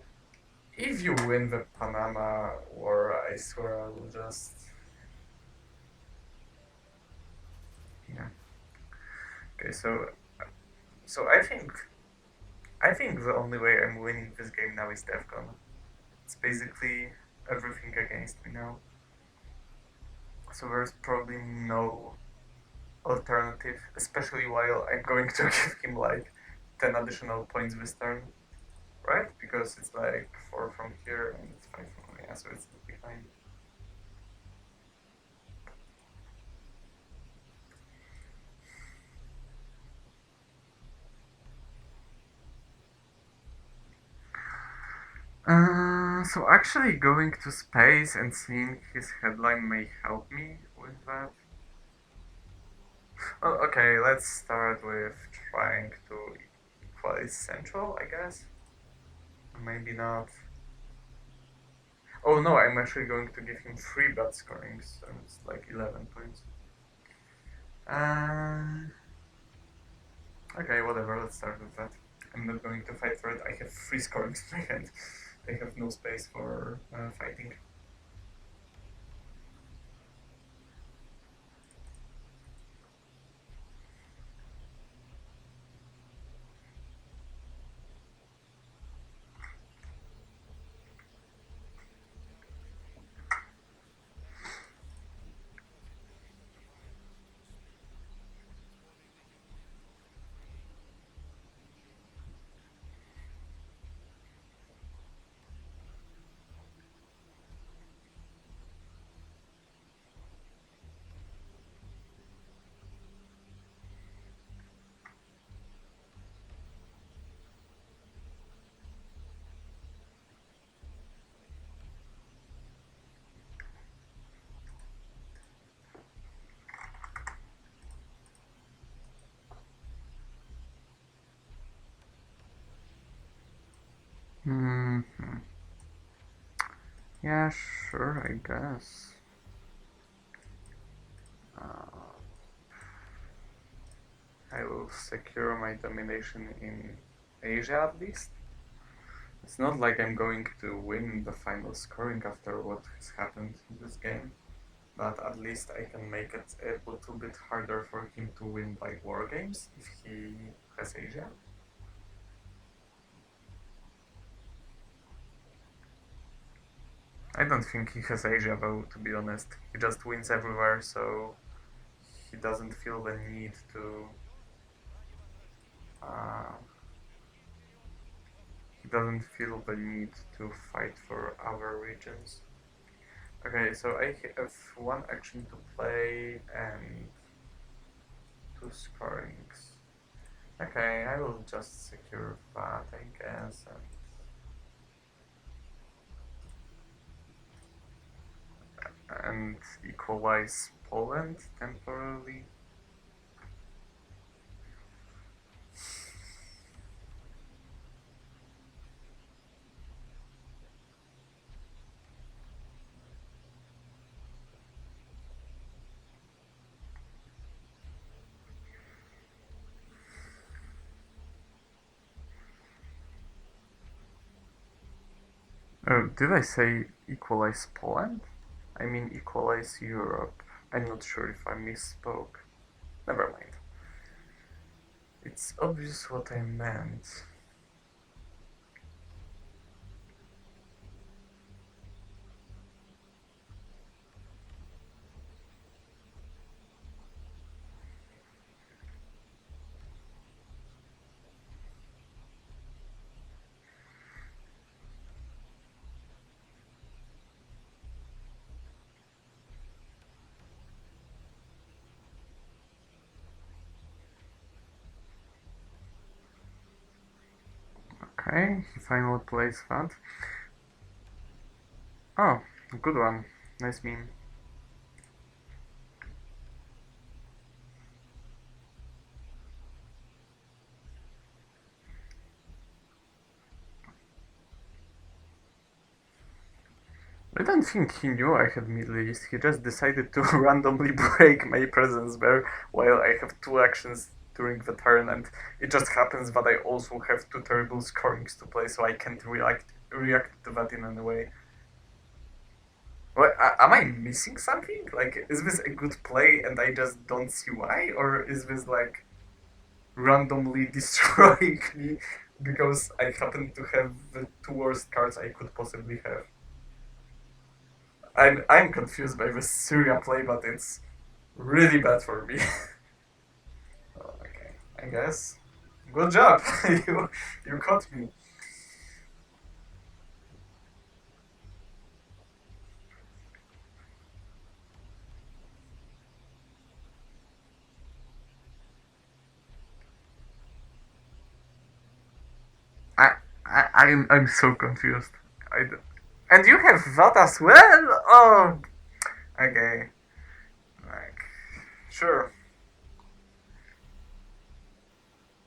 if you win the Panama War, I swear I will just yeah. Okay, so I think the only way I'm winning this game now is DEFCON. It's basically everything against me now. So there's probably no alternative, especially while I'm going to give him like 10 additional points this turn, right? Because it's like 4 from here and 5 from here, so it's behind. So actually going to space and seeing his headline may help me with that. Well, okay, let's start with trying to equalize Central, I guess. Maybe not. Oh no, I'm actually going to give him 3 bad scoring, so it's like 11 points. Okay, whatever, let's start with that. I'm not going to fight for it. I have 3 scoring in my hand. I have no space for fighting. Hmm. Yeah, sure, I guess. Uh, I will secure my domination in Asia at least. It's not like I'm going to win the final scoring after what has happened in this game, but at least I can make it a little bit harder for him to win by war games if he has Asia. I don't think he has Asia though, to be honest. He just wins everywhere, so he doesn't feel the need to. Uh, he doesn't feel the need to fight for other regions. Okay, so I have 1 action to play and 2 scorings. Okay, I will just secure that, I guess, and equalize Poland temporarily. Oh, did I say equalize Poland? I mean equalize Europe. I'm not sure if I misspoke. Never mind. It's obvious what I meant. Okay, he finally plays that. Oh, good one. Nice meme. I don't think he knew I had Middle East. He just decided to randomly break my presence there while I have two actions during the turn, and it just happens that I also have two terrible scorings to play, so I can't react to that in any way. What, am I missing something? Like, is this a good play and I just don't see why? Or is this like randomly destroying me because I happen to have the two worst cards I could possibly have? I'm confused by the Syria play, but it's really bad for me. Oh, okay, I guess. Good job, you caught me. I I'm so confused. And you have that as well? Oh, okay. Like, sure.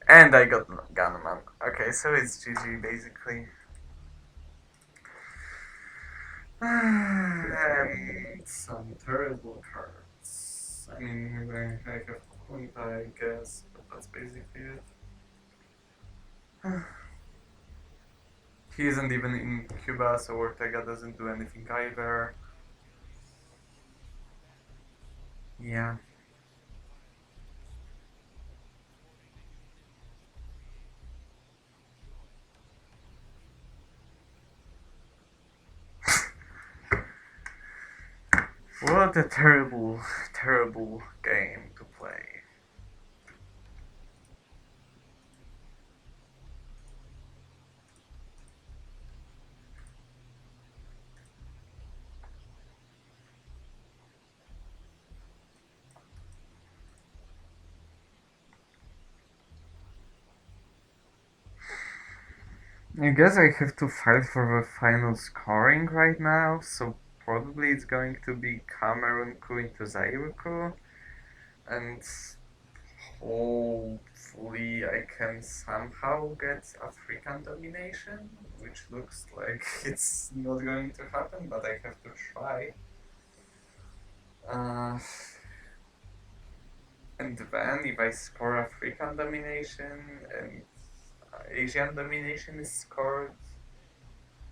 And I got Gunman. Okay, so it's GG basically. And some terrible cards. I mean, I have Kunta, I guess, but that's basically it. He isn't even in Cuba, so Ortega doesn't do anything either. Yeah. What a terrible, terrible game to play. I guess I have to fight for the final scoring right now, so probably it's going to be Cameroon Coup into Ziarko, and hopefully I can somehow get African domination, which looks like it's not going to happen, but I have to try. Uh, and then if I score African domination and Asian domination is scored,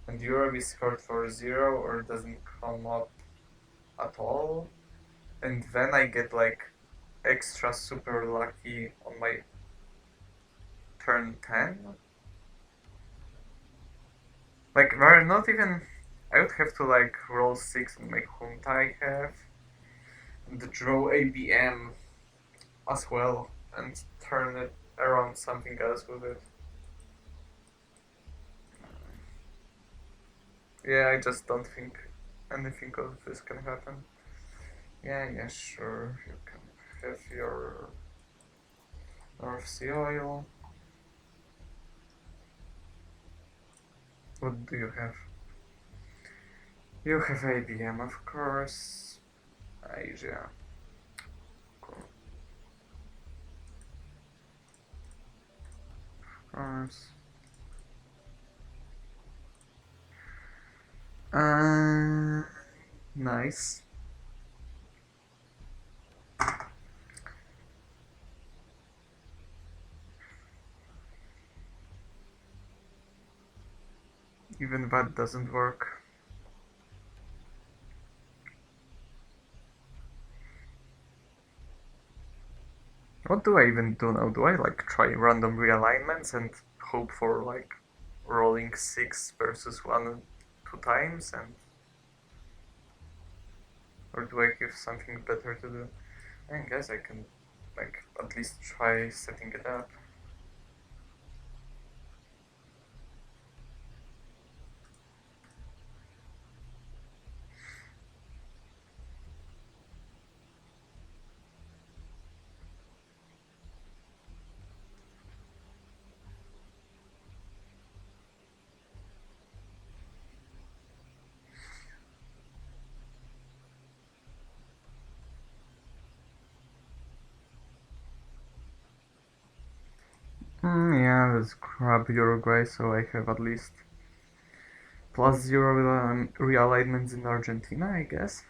and Europe is scored for 0 or doesn't come up at all, and then I get like extra super lucky on my turn 10. Like, there are not even. I would have to like roll 6 and make Junta I have, and draw ABM as well, and turn it around something else with it. Yeah, I just don't think anything of this can happen. Yeah, yeah, sure. You can have your North Sea oil. What do you have? You have ABM, of course. Asia. Cool. Of course. Uh, nice. Even that doesn't work. What do I even do now? Do I like try random realignments and hope for like rolling 6 versus 1 2 times, and or do I give something better to do? I guess I can like at least try setting it up. Yeah, let's grab Uruguay so I have at least +0 realignments in Argentina, I guess.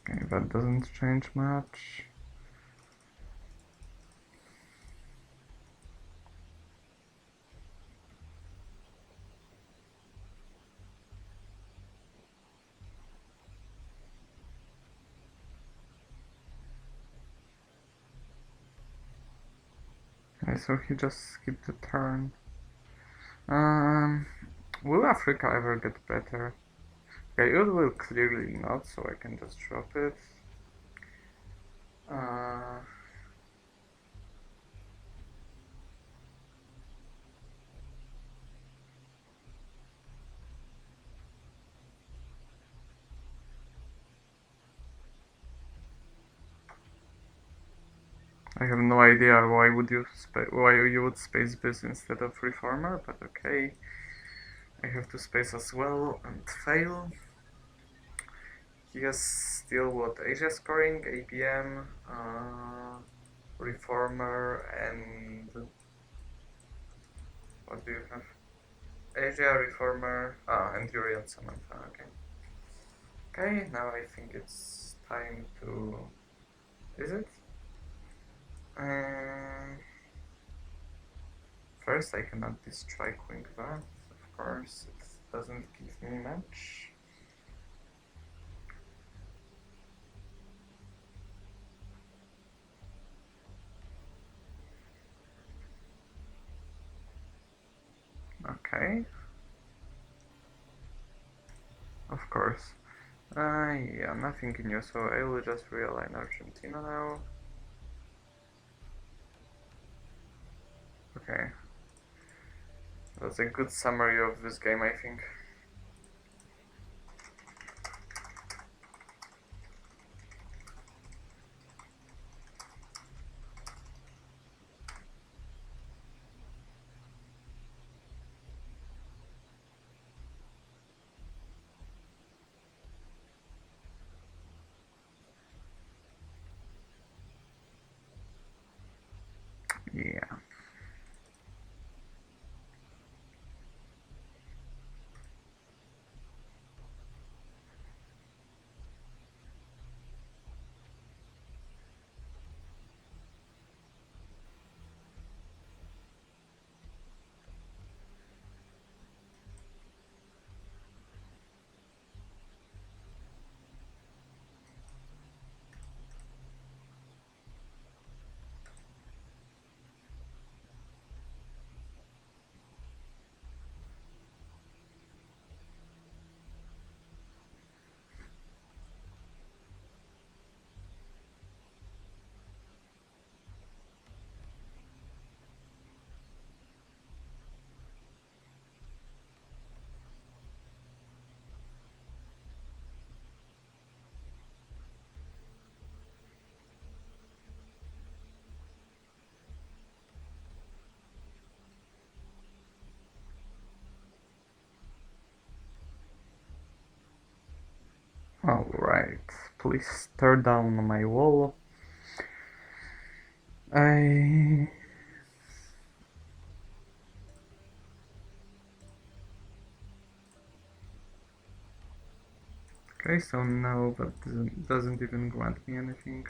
Okay, that doesn't change much. Okay, so he just skipped the turn. Um, will Africa ever get better? Okay, it will clearly not, so I can just drop it. I have no idea why you would space this instead of reformer, but okay. I have to space as well and fail. He has still what? Asia scoring, APM, reformer, and what do you have? Asia, reformer, Endurian Samantha. Okay. Okay, now I think it's time to. Is it? First, I cannot destroy Queen that. Of course, it doesn't give me much. Okay. Of course. Yeah, nothing new, so I will just realign Argentina now. Okay. That's a good summary of this game, I think. Yeah. Alright. Please tear down my wall. I. Okay, so no, but doesn't even grant me anything.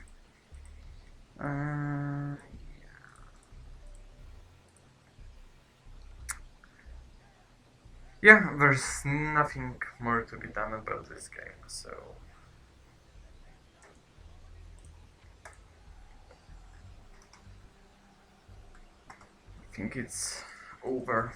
Yeah, there's nothing more to be done about this game, so I think it's over.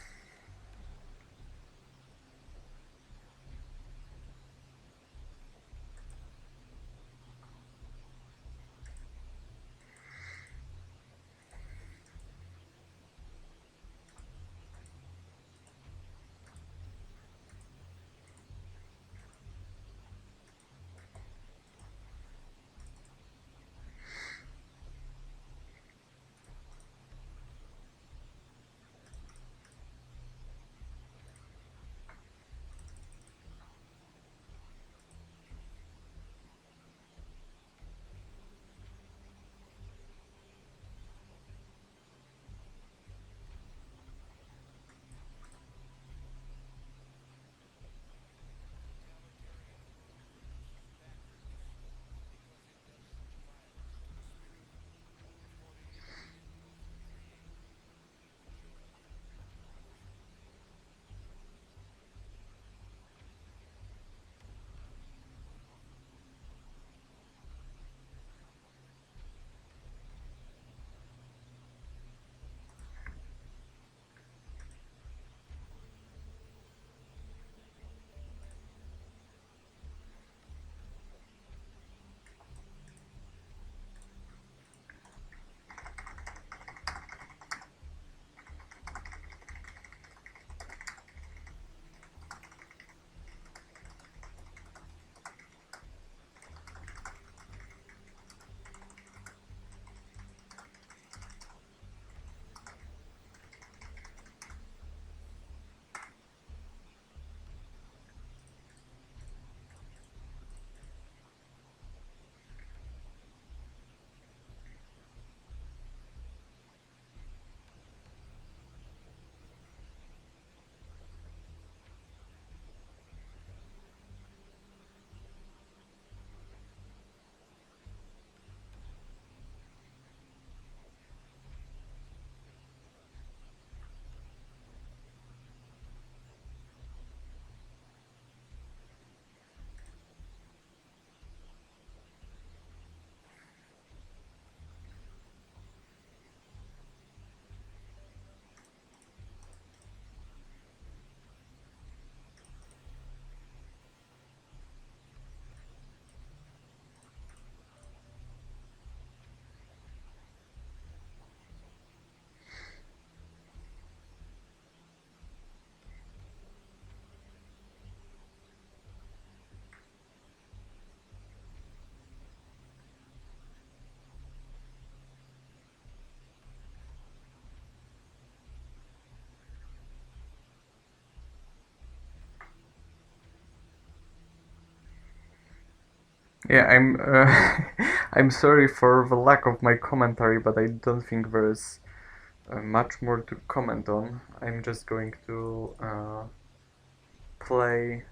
Yeah, I'm sorry for the lack of my commentary, but I don't think there's much more to comment on. I'm just going to play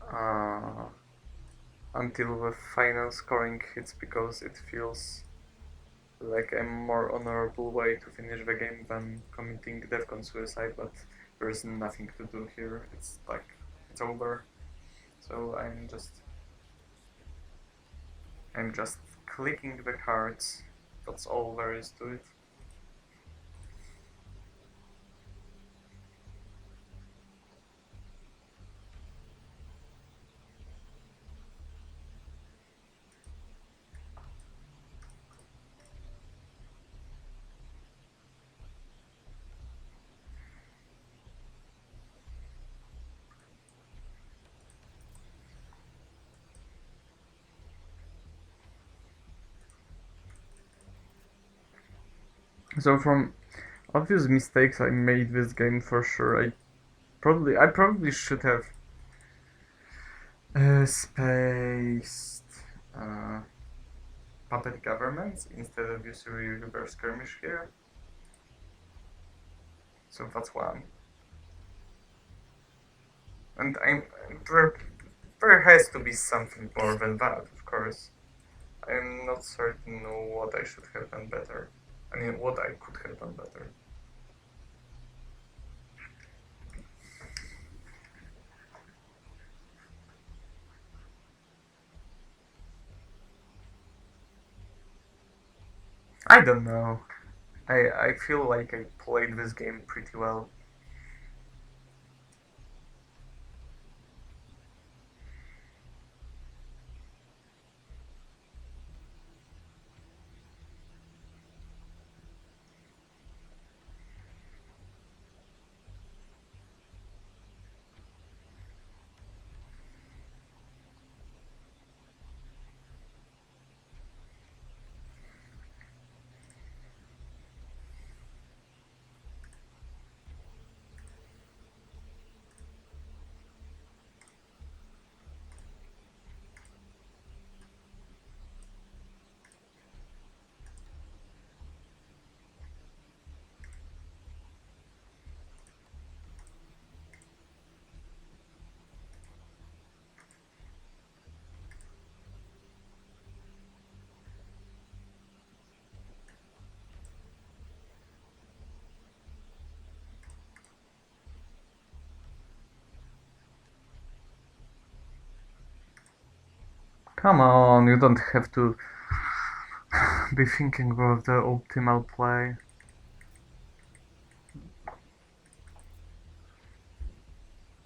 uh, until the final scoring hits because it feels like a more honorable way to finish the game than committing defcon suicide, but there's nothing to do here. It's like it's over. So I'm just clicking the cards. That's all there is to it. So from obvious mistakes I made this game for sure, I probably should have spaced uh, puppet governments instead of using reverse skirmish here. So that's one. And there has to be something more than that, of course. I'm not certain what I should have done better. I mean, what I could have done better. I don't know. I feel like I played this game pretty well. Come on, you don't have to be thinking of the optimal play.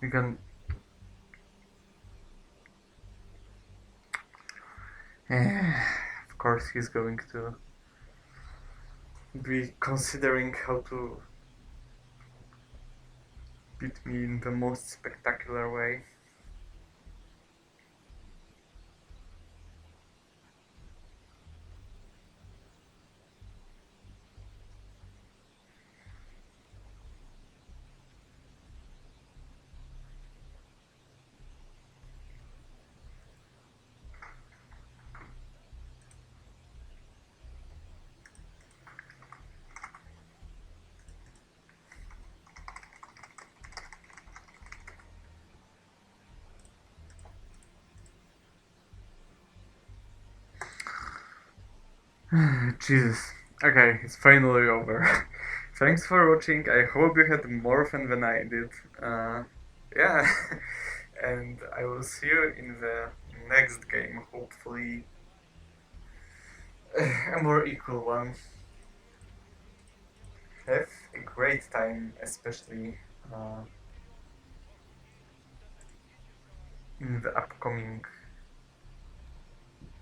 You can. Of course, he's going to be considering how to beat me in the most spectacular way. Jesus. Okay, it's finally over. Thanks for watching. I hope you had more fun than I did. Yeah, and I will see you in the next game. Hopefully, a more equal one. Have a great time, especially uh, in the upcoming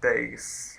days.